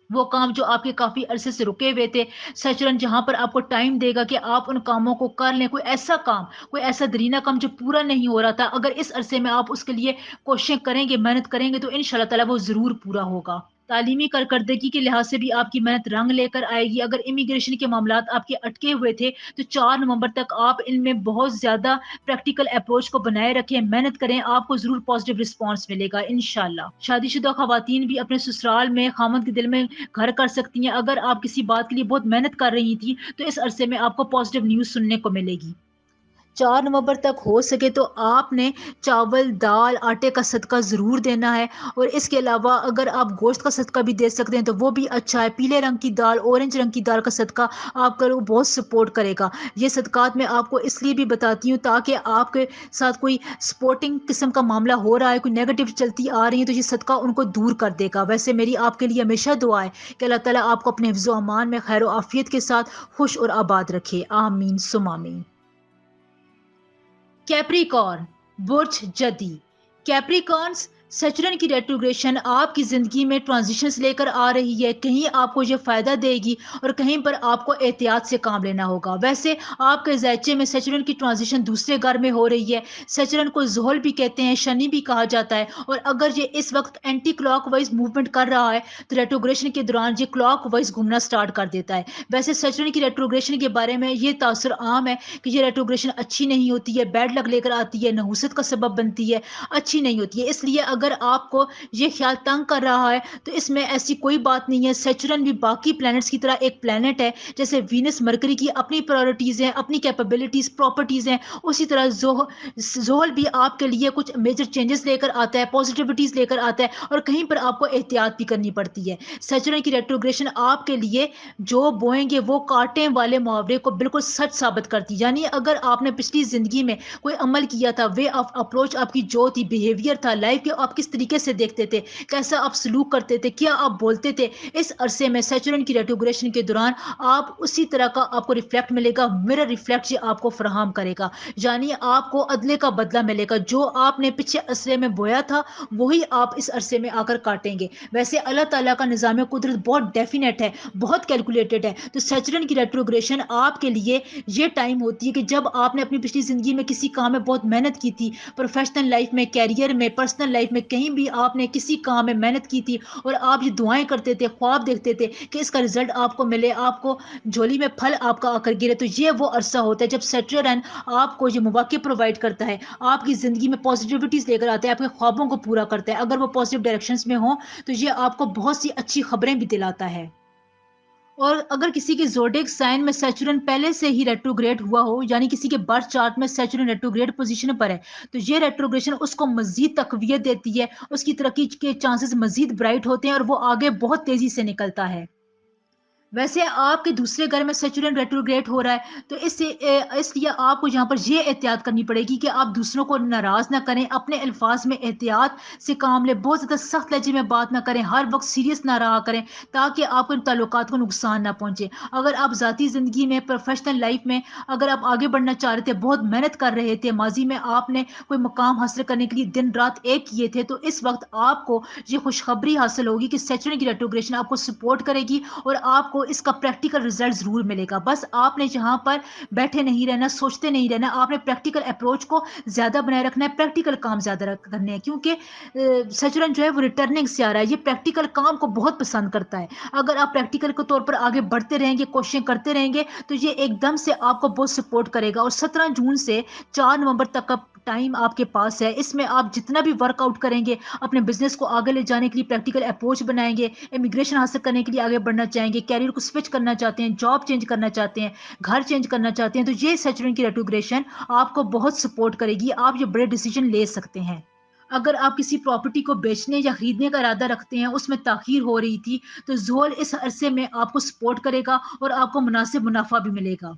وہ کام جو آپ کے کافی عرصے سے رکے ہوئے تھے سچرن جہاں پر آپ کو ٹائم دے گا کہ آپ ان کاموں کو کر لیں. کوئی ایسا کام, کوئی ایسا درینہ کام جو پورا نہیں ہو رہا تھا, اگر اس عرصے میں آپ اس کے لیے کوششیں کریں گے, محنت کریں گے تو ان شاء اللہ تعالیٰ وہ ضرور پورا ہوگا. تعلیمی کارکردگی کے لحاظ سے بھی آپ کی محنت رنگ لے کر آئے گی. اگر امیگریشن کے معاملات آپ کے اٹکے ہوئے تھے تو 4 نومبر تک آپ ان میں بہت زیادہ پریکٹیکل اپروچ کو بنائے رکھیں, محنت کریں, آپ کو ضرور پازیٹیو رسپانس ملے گا انشاءاللہ. شادی شدہ خواتین بھی اپنے سسرال میں خامد کے دل میں گھر کر سکتی ہیں. اگر آپ کسی بات کے لیے بہت محنت کر رہی تھی تو اس عرصے میں آپ کو پازیٹیو نیوز سننے کو ملے گی. 4 نومبر تک ہو سکے تو آپ نے چاول, دال, آٹے کا صدقہ ضرور دینا ہے. اور اس کے علاوہ اگر آپ گوشت کا صدقہ بھی دے سکتے ہیں تو وہ بھی اچھا ہے. پیلے رنگ کی دال, اورنج رنگ کی دال کا صدقہ آپ کرو, بہت سپورٹ کرے گا. یہ صدقات میں آپ کو اس لیے بھی بتاتی ہوں تاکہ آپ کے ساتھ کوئی سپورٹنگ قسم کا معاملہ ہو رہا ہے, کوئی نیگیٹو چلتی آ رہی ہے تو یہ صدقہ ان کو دور کر دے گا. ویسے میری آپ کے لیے ہمیشہ دعا ہے کہ اللہ تعالیٰ آپ کو اپنے حفظ و امان میں خیر و عافیت کے ساتھ خوش اور آباد رکھے. آمین ثم آمین. کیپریکارن برج جدی. کیپریکارنز سچرن کی ریٹروگریشن آپ کی زندگی میں ٹرانزیشنز لے کر آ رہی ہے. کہیں آپ کو یہ فائدہ دے گی اور کہیں پر آپ کو احتیاط سے کام لینا ہوگا. ویسے آپ کے ذائچے میں سچرن کی ٹرانزیشن دوسرے گھر میں ہو رہی ہے. سچرن کو زحل بھی کہتے ہیں, شنی بھی کہا جاتا ہے, اور اگر یہ اس وقت اینٹی کلاک وائز موومنٹ کر رہا ہے تو ریٹروگریشن کے دوران یہ کلاک وائز گھومنا سٹارٹ کر دیتا ہے. ویسے سچرن کی ریٹروگریشن کے بارے میں یہ تاثر عام ہے کہ یہ ریٹروگریشن اچھی نہیں ہوتی ہے, بیڈ لک لے کر آتی ہے, نحوست کا سبب بنتی ہے, اچھی نہیں ہوتی ہے. اس لیے اگر آپ کو یہ خیال تنگ کر رہا ہے تو اس میں ایسی کوئی بات نہیں ہے. سیچرن بھی باقی پلانٹس کی طرح ایک پلانٹ ہے. جیسے وینس مرکری کی اپنی پرائرٹیز ہیں, اپنی کیپیبلٹیز, پراپرٹیز ہیں, اسی طرح زحل بھی آپ کے لیے کچھ میجر چینجز لے کر آتا ہے, پازیٹیوٹیز لے کر آتا ہے, اور کہیں پر آپ کو احتیاط بھی کرنی پڑتی ہے. سیچرن کی ریٹروگریشن آپ کے لیے جو بوئیں گے وہ کانٹے والے محاورے کو بالکل سچ ثابت کرتی. یعنی اگر آپ نے پچھلی زندگی میں کوئی عمل کیا تھا, وے آف اپروچ آپ کی جو تھی, بیہیویئر تھا, لائف کے آپ کس طریقے سے دیکھتے تھے, کیسا آپ سلوک کرتے تھے, کیا آپ بولتے تھے, اس عرصے میں سیچرن کی ریٹروگریشن کے دوران آپ اسی طرح کا آپ کو ریفلیکٹ ملے گا. میرر ریفلیکٹ یہ آپ کو فراہم کرے گا. یعنی آپ کو عدلے کا بدلہ ملے گا. جو آپ نے پچھلے عرصے میں بویا تھا وہی آپ اس عرصے میں آ کر کاٹیں گے. ویسے اللہ تعالیٰ کا نظام قدرت بہت ڈیفینیٹ ہے, بہت کیلکولیٹڈ ہے. تو سیچرن کی ریٹروگریشن آپ کے لیے یہ ٹائم ہوتی ہے کہ جب آپ نے اپنی پچھلی زندگی میں کسی کام میں بہت محنت کی تھی, پروفیشنل لائف میں, کیریئر میں, پرسنل لائف میں, کہیں بھی آپ نے کسی کام میں محنت کی تھی اور آپ یہ دعائیں کرتے تھے, خواب دیکھتے تھے کہ اس کا رزلٹ آپ کو ملے, آپ کو جھولی میں پھل آپ کا آ کر گرے. تو یہ وہ عرصہ ہوتا ہے جب سیٹرن آپ کو یہ مواقع پرووائڈ کرتا ہے, آپ کی زندگی میں پازیٹیوٹیز لے کر آتا ہے, آپ کے خوابوں کو پورا کرتا ہے. اگر وہ پازیٹیو ڈائریکشنز میں ہوں تو یہ آپ کو بہت سی اچھی خبریں بھی دلاتا ہے. اور اگر کسی کے زوڈیک سائن میں سیچرن پہلے سے ہی ریٹروگریڈ ہوا ہو, یعنی کسی کے برتھ چارٹ میں سیچرن ریٹروگریڈ پوزیشن پر ہے, تو یہ ریٹروگریشن اس کو مزید تقویت دیتی ہے, اس کی ترقی کے چانسز مزید برائٹ ہوتے ہیں اور وہ آگے بہت تیزی سے نکلتا ہے. वैसे आपके दूसरे घर में सैचुरन रेट्रोग्रेड हो रहा है, तो इसलिए आपको यहाँ पर ये एहतियात करनी पड़ेगी कि आप दूसरों को नाराज़ ना करें, अपने अल्फाज में एहतियात से काम लें, बहुत ज़्यादा सख्त लहजे में बात ना करें, हर वक्त सीरियस ना रहा करें, ताकि आपके ताल्लुकात को नुकसान ना पहुंचे। अगर आप ज़ाती ज़िंदगी में, प्रोफेशनल लाइफ में अगर आप आगे बढ़ना चाह रहे थे, बहुत मेहनत कर रहे थे, माजी में आपने कोई मुकाम हासिल करने के लिए दिन रात एक किए थे, तो इस वक्त आपको ये खुशखबरी हासिल होगी कि सैचुरन की रेट्रोग्रेशन आपको सपोर्ट करेगी और आपको इसका प्रैक्टिकल रिजल्ट जरूर मिलेगा। बस आपने जहां पर बैठे नहीं रहना, सोचते नहीं रहना, आपने प्रैक्टिकल अप्रोच को ज्यादा बनाए रखना है, प्रैक्टिकल काम ज्यादा करने हैं, क्योंकि सचुरन जो है वो रिटर्निंग से आ रहा है, ये प्रैक्टिकल काम को बहुत पसंद करता है। अगर आप प्रैक्टिकल के तौर पर आगे बढ़ते रहेंगे, कोशिशें करते रहेंगे, तो ये एकदम से आपको बहुत सपोर्ट करेगा। और 17 जून से 4 नवंबर तक का टाइम आपके पास है, इसमें आप जितना भी वर्कआउट करेंगे, अपने बिजनेस को आगे ले जाने के लिए प्रैक्टिकल अप्रोच बनाएंगे, इमिग्रेशन हासिल करने के लिए आगे बढ़ना चाहेंगे, कैरियर को स्विच करना चाहते हैं, जॉब चेंज करना चाहते हैं, घर चेंज करना चाहते हैं, तो ये सैचुरन की रेट्रोग्रेशन आपको बहुत सपोर्ट करेगी। आप ये बड़े डिसीजन ले सकते हैं। अगर आप किसी प्रॉपर्टी को बेचने या खरीदने का इरादा रखते हैं, उसमें ताखीर हो रही थी, तो ज़ोल इस अरसे में आपको सपोर्ट करेगा और आपको मुनासिब मुनाफा भी मिलेगा।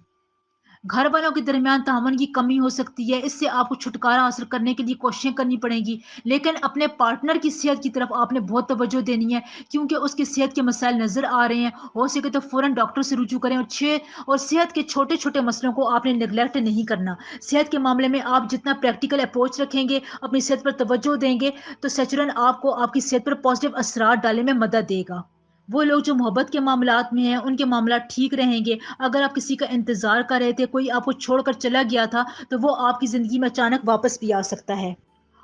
घर वालों के दरमियान तामन की कमी हो सकती है, इससे आपको छुटकारा हासिल करने के लिए कोशिशें करनी पड़ेंगी, लेकिन अपने पार्टनर की सेहत की तरफ आपने बहुत तवज्जो देनी है, क्योंकि उसकी सेहत के मसाइल नजर आ रहे हैं। हो सके तो फौरन डॉक्टर से रुजू करें, और सेहत के छोटे छोटे मसलों को आपने निगलेक्ट नहीं करना। सेहत के मामले में आप जितना प्रैक्टिकल अप्रोच रखेंगे, अपनी सेहत पर तवज्जो देंगे, तो सचरन आपको आपकी सेहत पर पॉजिटिव असरार डालने में मदद देगा। वो लोग जो मोहब्बत के मामलात में हैं, उनके मामलात ठीक रहेंगे। अगर आप किसी का इंतज़ार कर रहे थे, कोई आपको छोड़कर चला गया था, तो वो आपकी ज़िंदगी में अचानक वापस भी आ सकता है।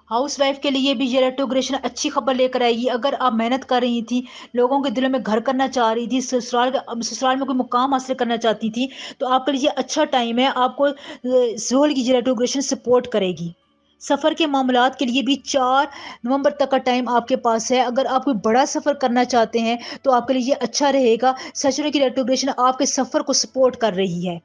हाउस वाइफ के लिए भी ये रेट्रोग्रेशन अच्छी खबर लेकर आएगी। अगर आप मेहनत कर रही थी, लोगों के दिलों में घर करना चाह रही थी, ससुराल में कोई मुकाम हासिल करना चाहती थी, तो आपके लिए अच्छा टाइम है। आपको ज़ोल की ये रेट्रोग्रेशन सपोर्ट करेगी। सफ़र के मामलात के लिए भी 4 नवंबर तक का टाइम आपके पास है। अगर आप कोई बड़ा सफ़र करना चाहते हैं, तो आपके लिए ये अच्छा रहेगा। सैचुरन की रेट्रोग्रेशन आपके सफ़र को सपोर्ट कर रही है।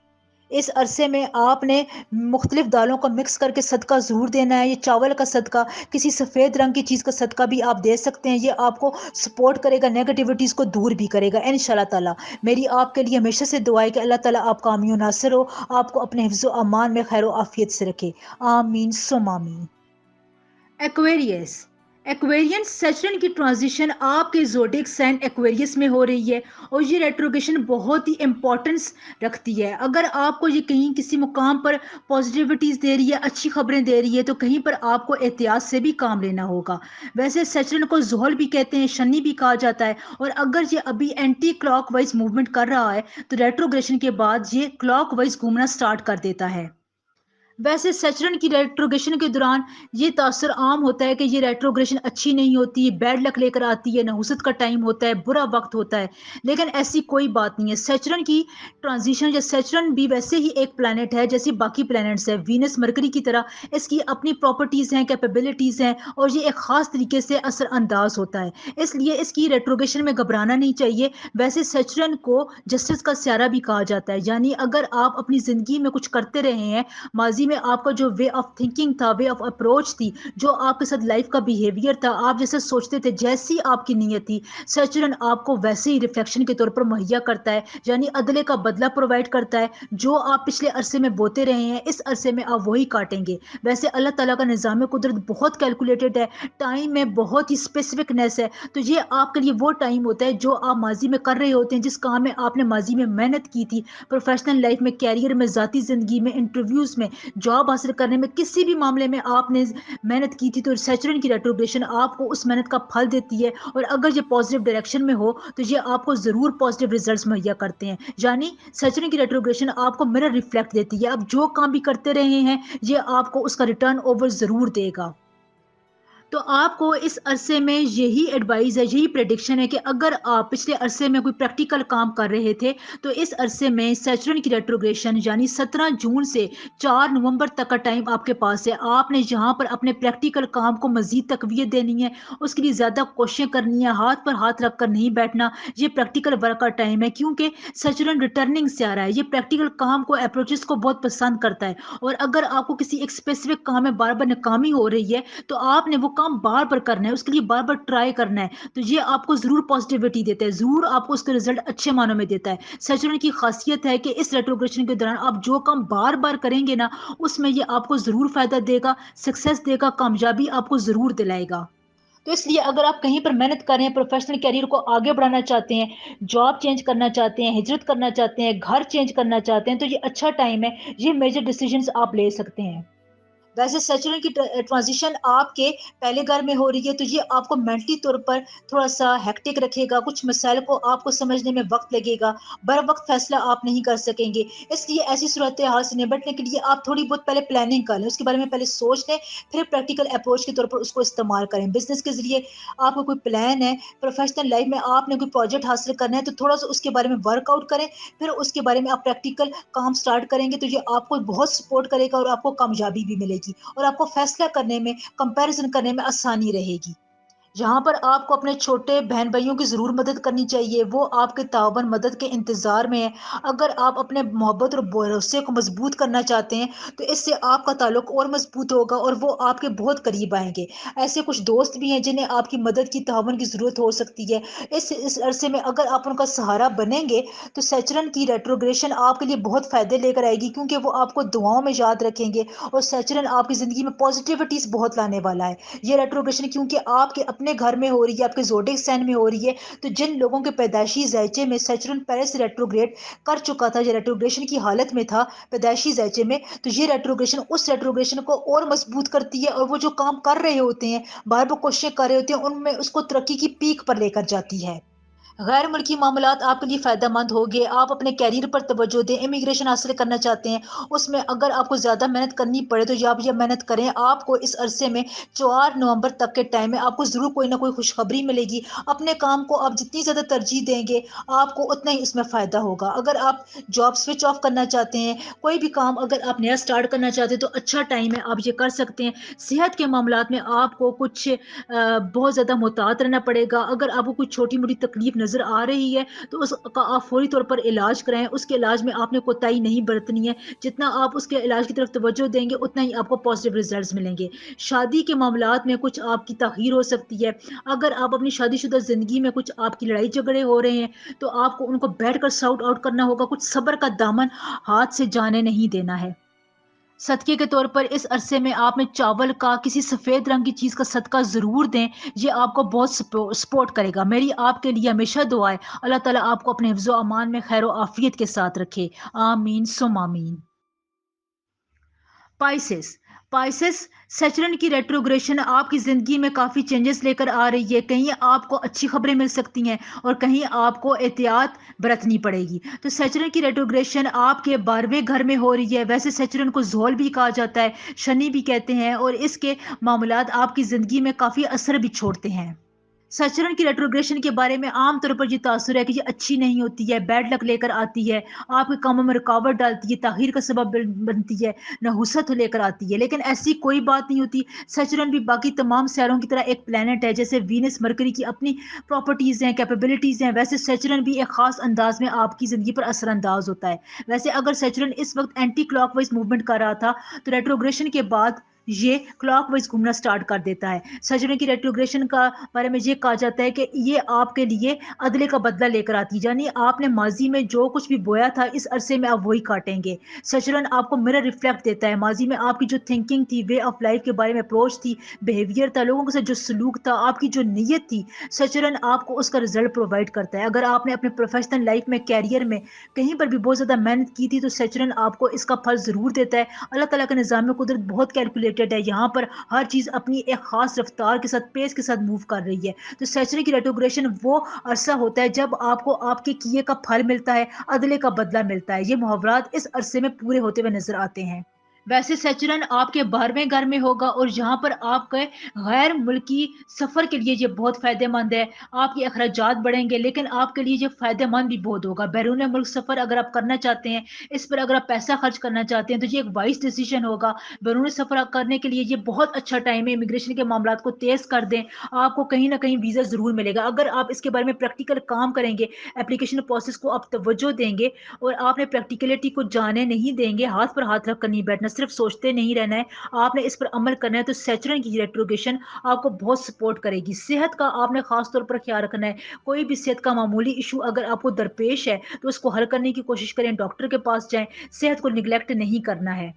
इस अरसे में आपने मुख्तलिफ दालों को मिक्स करके सदका ज़रूर देना है। ये चावल का सदका, किसी सफ़ेद रंग की चीज़ का सदका भी आप दे सकते हैं। ये आपको सपोर्ट करेगा, नेगेटिविटीज़ को दूर भी करेगा इंशाल्लाह ताला। मेरी आपके लिए हमेशा से दुआ है कि अल्लाह ताला आपका आमीन नासिर हो, आपको अपने हिफ्ज़ व अमान में खैर व आफियत से रखे। आमीन सुम आमीन। एक्वेरियस, एक्वेरियन सैचुरन की ट्रांजिशन आपके ज़ोडिएक साइन एक्वेरियस में हो रही है, और ये रेट्रोगेशन बहुत ही इंपॉर्टेंस रखती है। अगर आपको ये कहीं किसी मुकाम पर पॉजिटिविटीज़ दे रही है, अच्छी खबरें दे रही है, तो कहीं पर आपको एहतियात से भी काम लेना होगा। वैसे सैचुरन को ज़ोहल भी कहते हैं, शनि भी कहा जाता है, और अगर ये अभी एंटी क्लॉकवाइज मूवमेंट कर रहा है, तो रेट्रोग्रेशन के बाद ये क्लॉकवाइज घूमना स्टार्ट कर देता है। वैसे सैचुरन की रेट्रोग्रेशन के दौरान ये तासर आम होता है कि ये रेट्रोग्रेशन अच्छी नहीं होती, बैड लक लेकर आती है, नहुसत का टाइम होता है, बुरा वक्त होता है। लेकिन ऐसी कोई बात नहीं है। सैचुरन की ट्रांजिशन, या सैचुरन भी वैसे ही एक प्लैनेट है जैसे बाकी प्लैनेट्स है, वीनस मरकरी की तरह। इसकी अपनी प्रॉपर्टीज़ हैं, कैपेबिलिटीज़ हैं, और ये एक ख़ास तरीके से असरअंदाज होता है। इसलिए इसकी रेट्रोग्रेशन में घबराना नहीं चाहिए। वैसे सैचुरन को जस्टिस का स्यारा भी कहा जाता है, यानी अगर आप अपनी ज़िंदगी में कुछ करते रहे हैं, माजी में आपका जो वे ऑफ थिंकिंग था, वे ऑफ अप्रोच थी, जो आपके साथ लाइफ का बिहेवियर था, आप जैसे सोचते थे, जैसी आपकी नीयत थी, सैचुरन आपको वैसे ही रिफ्लेक्शन के तौर पर मुहैया करता है, यानी अदले का बदला प्रोवाइड करता है। जो आप पिछले अरसे में बोते रहे हैं, इस अरसे में आप वही काटेंगे। वैसे अल्लाह ताला का निज़ाम कुदरत बहुत कैलकुलेटेड है, टाइम में बहुत ही स्पेसिफिकनेस है। तो ये आपके लिए वो टाइम होता है जो आप माजी में कर रहे होते हैं, जिस काम में आपने माजी में मेहनत की थी, प्रोफेशनल लाइफ में, कैरियर में, ज़ाती ज़िंदगी में, इंटरव्यूज़ में, जॉब हासिल करने में, किसी भी मामले में आपने मेहनत की थी, तो सैचुरन की रेट्रोग्रेशन आपको उस मेहनत का फल देती है। और अगर ये पॉजिटिव डायरेक्शन में हो, तो ये आपको ज़रूर पॉजिटिव रिजल्ट्स मुहैया करते हैं। यानी सैचुरन की रेट्रोग्रेशन आपको मिरर रिफ्लेक्ट देती है। आप जो काम भी करते रहे हैं, ये आपको उसका रिटर्न ओवर ज़रूर देगा। तो आपको इस अरसे में यही एडवाइस है, यही प्रेडिक्शन है कि अगर आप पिछले अरसे में कोई प्रैक्टिकल काम कर रहे थे, तो इस अरसे में सैचुरन की रेट्रोग्रेशन यानी 17 जून से 4 नवंबर तक का टाइम आपके पास है। आपने यहाँ पर अपने प्रैक्टिकल काम को मजीद तकवीत देनी है, उसके लिए ज़्यादा कोशिशें करनी है, हाथ पर हाथ रख कर नहीं बैठना। ये प्रैक्टिकल वर्क का टाइम है, क्योंकि सैचुरन रिटर्निंग से आ रहा है। ये प्रैक्टिकल काम को, अप्रोचेस को बहुत पसंद करता है, और अगर आपको किसी एक स्पेसिफिक काम में बार बार नाकामी हो रही है, तो आपने वो काम बार बार करना है, उसके लिए बार बार ट्राई करना है, तो ये आपको ज़रूर पॉजिटिविटी देता है, ज़रूर आपको उसके रिजल्ट अच्छे मानों में देता है। सैचुरन की खासियत है कि इस रेट्रोग्रेशन के दौरान आप जो काम बार बार करेंगे ना, उसमें ये आपको ज़रूर फायदा देगा, सक्सेस देगा, कामयाबी आपको ज़रूर दिलाएगा। तो इसलिए अगर आप कहीं पर मेहनत कर रहे हैं, प्रोफेशनल करियर को आगे बढ़ाना चाहते हैं, जॉब चेंज करना चाहते हैं, हिजरत करना चाहते हैं, घर चेंज करना चाहते हैं, तो ये अच्छा टाइम है, ये मेजर डिसीजंस आप ले सकते हैं। वैसे सैचुरन की ट्रांजिशन आपके पहले घर में हो रही है, तो ये आपको मेंटली तौर पर थोड़ा-सा हेक्टिक रखेगा, कुछ मसाइल को आपको समझने में वक़्त लगेगा, बर वक़्त फैसला आप नहीं कर सकेंगे। इसलिए ऐसी सूरत-ए-हाल से निपटने के लिए आप थोड़ी बहुत पहले प्लानिंग कर लें, उसके बारे में पहले सोच लें, फिर प्रैक्टिकल अप्रोच के तौर पर उसको इस्तेमाल करें। बिज़नेस के ज़रिए आपका कोई प्लान है, प्रोफेशनल लाइफ़ में आपने कोई प्रोजेक्ट हासिल करना है, तो थोड़ा-सा उसके बारे में वर्कआउट करें, फिर उसके बारे में आप प्रैक्टिकल काम स्टार्ट करेंगे, तो ये आपको बहुत सपोर्ट करेगा और आपको कामयाबी भी मिलेगी। और आपको फैसला करने में, कंपैरिज़न करने में आसानी रहेगी। जहाँ पर आपको अपने छोटे बहन-भाइयों की ज़रूर मदद करनी चाहिए, वो आपके ताउवन मदद के इंतज़ार में हैं। अगर आप अपने मोहब्बत और भरोसे को मज़बूत करना चाहते हैं, तो इससे आपका ताल्लुक और मज़बूत होगा और वो आपके बहुत करीब आएँगे। ऐसे कुछ दोस्त भी हैं जिन्हें आपकी मदद की, ताउवन की ज़रूरत हो सकती है। इस अरसे में अगर आप उनका सहारा बनेंगे, तो सैचुरन की रेट्रोग्रेशन आपके लिए बहुत फ़ायदे लेकर आएगी, क्योंकि वो आपको दुआओं में याद रखेंगे और सैचुरन आपकी ज़िंदगी में पॉज़िटिविटीज़ बहुत लाने वाला है। ये रेट्रोग्रेशन क्योंकि आपके अपने घर में हो रही है, आपके ज़ोडिएक साइन में हो रही है, तो जिन लोगों के पैदाइशी ज़ायचे में सैचुरन पहले से रेट्रोग्रेड कर चुका था, या रेट्रोग्रेशन की हालत में था पैदाइशी ज़ायचे में, तो ये रेट्रोग्रेशन उस रेट्रोग्रेशन को और मजबूत करती है और वो जो काम कर रहे होते हैं, बार-बार कोशिशें कर रहे होते हैं, उनमें उसको तरक्की की पीक पर लेकर जाती है। गैर मुल्की मामलात आपके लिए फ़ायदेमंद होंगे, आप अपने करियर पर तवज्जो दें, इमिग्रेशन हासिल करना चाहते हैं, उसमें अगर आपको ज़्यादा मेहनत करनी पड़े, तो आप ये मेहनत करें। आपको इस अरसे में 4 नवंबर तक के टाइम में आपको ज़रूर कोई ना कोई खुशखबरी मिलेगी। अपने काम को आप जितनी ज़्यादा तरजीह देंगे, आपको उतना ही उसमें फ़ायदा होगा। अगर आप जॉब स्विच ऑफ करना चाहते हैं, कोई भी काम अगर आप नया स्टार्ट करना चाहते हैं, तो अच्छा टाइम है, आप ये कर सकते हैं। सेहत के मामलात में आपको कुछ बहुत ज़्यादा मुहतात रहना पड़ेगा। अगर आपको कोई छोटी-मोटी तकलीफ़ नज़र आ रही है, तो उसका आप फ़ौरी तौर पर इलाज कराएँ। उसके इलाज में आपने कोताही नहीं बरतनी है। जितना आप उसके इलाज की तरफ तवज्जो देंगे, उतना ही आपको पॉज़िटिव रिज़ल्ट्स मिलेंगे। शादी के मामलात में कुछ आपकी ताख़ीर हो सकती है। अगर आप अपनी शादीशुदा ज़िंदगी में कुछ आपकी लड़ाई-झगड़े हो रहे हैं, तो आपको उनको बैठकर सॉर्ट आउट करना होगा। कुछ सब्र का दामन हाथ से जाने नहीं देना है। सदके के तौर पर इस अरसे में आप में चावल का, किसी सफ़ेद रंग की चीज़ का सदका ज़रूर दें। ये आपको बहुत सपोर्ट करेगा। मेरी आपके लिए हमेशा दुआ है, अल्लाह ताला आपको अपने हिफ्ज़ ओ अमान में खैर और आफ़ियत के साथ रखे। आमीन सुम्मा आमीन। पाइसेस पाइसेस सैचुरन की रेट्रोग्रेशन आपकी ज़िंदगी में काफ़ी चेंजेस लेकर आ रही है। कहीं आपको अच्छी खबरें मिल सकती हैं और कहीं आपको एहतियात बरतनी पड़ेगी। तो सैचुरन की रेट्रोग्रेशन आपके 12वें घर में हो रही है। वैसे सैचुरन को ज़ोल भी कहा जाता है, शनि भी कहते हैं, और इसके मामलात आपकी ज़िंदगी में काफ़ी असर भी छोड़ते हैं। सचरण की रेट्रोग्रेशन के बारे में आम तौर पर ये तासुर है कि ये अच्छी नहीं होती है, बैड लक लेकर आती है, आपके कामों में रुकावट डालती है, ताख़ीर का सबब बनती है, नहुसत लेकर आती है। लेकिन ऐसी कोई बात नहीं होती। सचरण भी बाकी तमाम सियारों की तरह एक प्लैनेट है। जैसे वीनस, मरकरी की अपनी प्रॉपर्टीज़ हैं, कैपेबिलिटीज़ हैं, वैसे सचरण भी एक ख़ास अंदाज में आपकी ज़िंदगी पर असरअंदाज होता है। वैसे अगर सचरण इस वक्त एंटी क्लॉकवाइज मूवमेंट कर रहा था, तो रेट्रोग्रेशन के बाद ये क्लॉकवाइज घूमना स्टार्ट कर देता है। सचरण की रेट्रोग्रेशन का बारे में ये कहा जाता है कि ये आपके लिए अदले का बदला लेकर आती है, यानी आपने माजी में जो कुछ भी बोया था, इस अरसे में आप वही काटेंगे। सचरण आपको मिरर रिफ्लेक्ट देता है। माजी में आपकी जो थिंकिंग थी, वे ऑफ लाइफ के बारे में अप्रोच थी, बिहेवियर था, लोगों के साथ जो सलूक था, आपकी जो नीयत थी, सचरण आपको उसका रिजल्ट प्रोवाइड करता है। अगर आपने अपने प्रोफेशनल लाइफ में, कैरियर में कहीं पर भी बहुत ज़्यादा मेहनत की थी, तो सचरण आपको इसका फल ज़रूर देता है। अल्लाह ताला का निज़ाम कुदरत बहुत कैलकुलेटेड है। यहाँ पर हर चीज़ अपनी एक ख़ास रफ्तार के साथ, पेस के साथ मूव कर रही है। तो सैचुरन की रेट्रोग्रेशन वो अरसा होता है जब आपको आपके किए का फल मिलता है, अदले का बदला मिलता है। ये मुहावरात इस अरसे में पूरे होते हुए नज़र आते हैं। वैसे सैचुरन आपके 12वें घर में होगा और जहाँ पर आपके गैर मुल्की सफ़र के लिए ये बहुत फ़ायदेमंद है। आपके अखराजात बढ़ेंगे, लेकिन आपके लिए ये फ़ायदेमंद भी बहुत होगा। बैरून मुल्क सफ़र अगर आप करना चाहते हैं, इस पर अगर आप पैसा खर्च करना चाहते हैं, तो ये एक वाइज़ डिसीजन होगा। बैरून सफ़र करने के लिए ये बहुत अच्छा टाइम है। इमिग्रेशन के मामलात को तेज़ कर दें, आपको कहीं न कहीं वीज़ा ज़रूर मिलेगा। अगर आप इसके बारे में प्रैक्टिकल काम करेंगे, एप्लीकेशन प्रोसेस को आप तवज्जो देंगे और आपने प्रैक्टिकलिटी को जाने नहीं देंगे, हाथ पर हाथ रखकर नहीं बैठना, صرف सोचते नहीं रहना है, आपने इस पर अमल करना है। तो सैचुरन की रेट्रोग्रेशन आपको बहुत सपोर्ट करेगी। सेहत का आपने खास तौर पर ख्याल रखना है। कोई भी सेहत का मामूली इशू अगर आपको दरपेश है, तो उसको हल करने की कोशिश करें, डॉक्टर के पास जाएँ, सेहत को निग्लेक्ट नहीं करना है।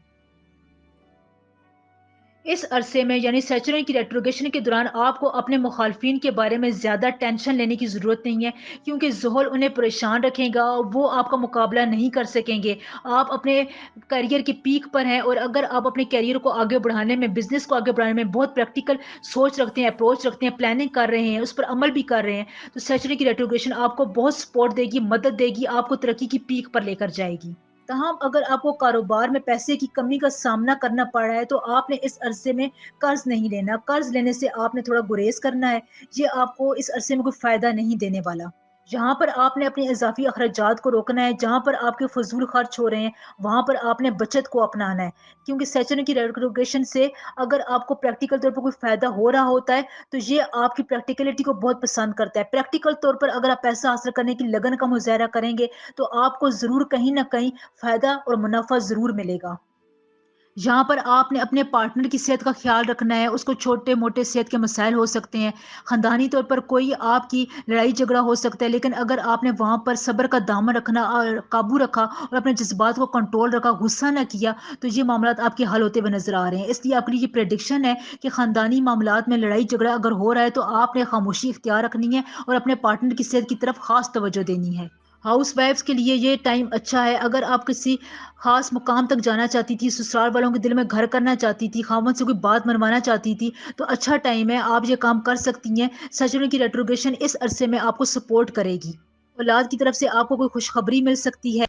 इस अरसे में यानी सैचुरन की रेट्रोगेशन के दौरान आपको अपने मुखालफिन के बारे में ज़्यादा टेंशन लेने की ज़रूरत नहीं है, क्योंकि ज़ुहल उन्हें परेशान रखेगा, वो आपका मुकाबला नहीं कर सकेंगे। आप अपने करियर की पीक पर हैं और अगर आप अपने करियर को आगे बढ़ाने में, बिज़नेस को आगे बढ़ाने में बहुत प्रैक्टिकल सोच रखते हैं, अप्रोच रखते हैं, प्लानिंग कर रहे हैं, उस पर अमल भी कर रहे हैं, तो सैचुरन की रेट्रोगेशन आपको बहुत सपोर्ट देगी, मदद देगी, आपको तरक्की की पीक पर लेकर जाएगी। तमाम अगर आपको कारोबार में पैसे की कमी का सामना करना पड़ रहा है, तो आपने इस अरसे में कर्ज नहीं लेना। कर्ज लेने से आपने थोड़ा गुरेज करना है। ये आपको इस अरसे में कोई फायदा नहीं देने वाला। जहाँ पर आपने अपने इजाफी अखराजात को रोकना है, जहाँ पर आपके फजूल खर्च हो रहे हैं, वहाँ पर आपने बचत को अपनाना है। क्योंकि सैचुरन की रेट्रोग्रेशन से अगर आपको प्रैक्टिकल तौर पर कोई फायदा हो रहा होता है, तो ये आपकी प्रैक्टिकलिटी को बहुत पसंद करता है। प्रैक्टिकल तौर पर अगर आप पैसा हासिल करने की लगन का मुजाहरा करेंगे, तो आपको जरूर कहीं ना कहीं फायदा और मुनाफा जरूर मिलेगा। जहाँ पर आपने अपने पार्टनर की सेहत का ख्याल रखना है, उसको छोटे-मोटे सेहत के मसाइल हो सकते हैं, ख़ानदानी तौर पर कोई आपकी लड़ाई-झगड़ा हो सकता है, लेकिन अगर आपने वहाँ पर सब्र का दामन रखना और काबू रखा और अपने जज़्बात को कंट्रोल रखा, गुस्सा ना किया, तो ये मामलात आपके हल होते हुए नज़र आ रहे हैं। इसलिए आपके लिए ये प्रेडिक्शन है कि ख़ानदानी मामलात में लड़ाई-झगड़ा अगर हो रहा है, तो आपने खामोशी इख्तियार रखनी है और अपने पार्टनर की सेहत की तरफ ख़ास तवज्जो देनी है। हाउसवाइफ्स के लिए ये टाइम अच्छा है। अगर आप किसी खास मुकाम तक जाना चाहती थी, ससुराल वालों के दिल में घर करना चाहती थी, खामद से कोई बात मनवाना चाहती थी, तो अच्छा टाइम है, आप ये काम कर सकती हैं। सैटर्न की रेट्रोग्रेशन इस अरसे में आपको सपोर्ट करेगी। औलाद की तरफ से आपको कोई खुशखबरी मिल सकती है।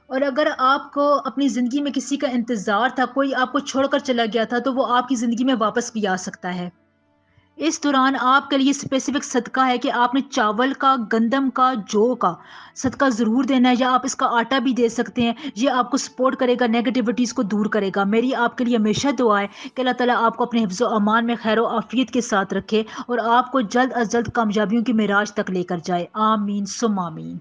और अगर आपको अपनी ज़िंदगी में किसी का इंतज़ार था, कोई आपको छोड़कर चला गया था, तो वो आपकी ज़िंदगी में वापस भी आ सकता है। इस दौरान आपके लिए स्पेसिफिक सदका है कि आपने चावल का, गंदम का, जौ का सदका ज़रूर देना है, या आप इसका आटा भी दे सकते हैं। ये आपको सपोर्ट करेगा, नेगेटिविटीज़ को दूर करेगा। मेरी आपके लिए हमेशा दुआ है कि अल्लाह ताला आपको अपने हिफ्ज़ व अमान में खैर व आफ़ियत के साथ रखे और आपको जल्द अज़ जल्द कामयाबियों की मेराज तक लेकर जाए। आमीन सुम्मा आमीन।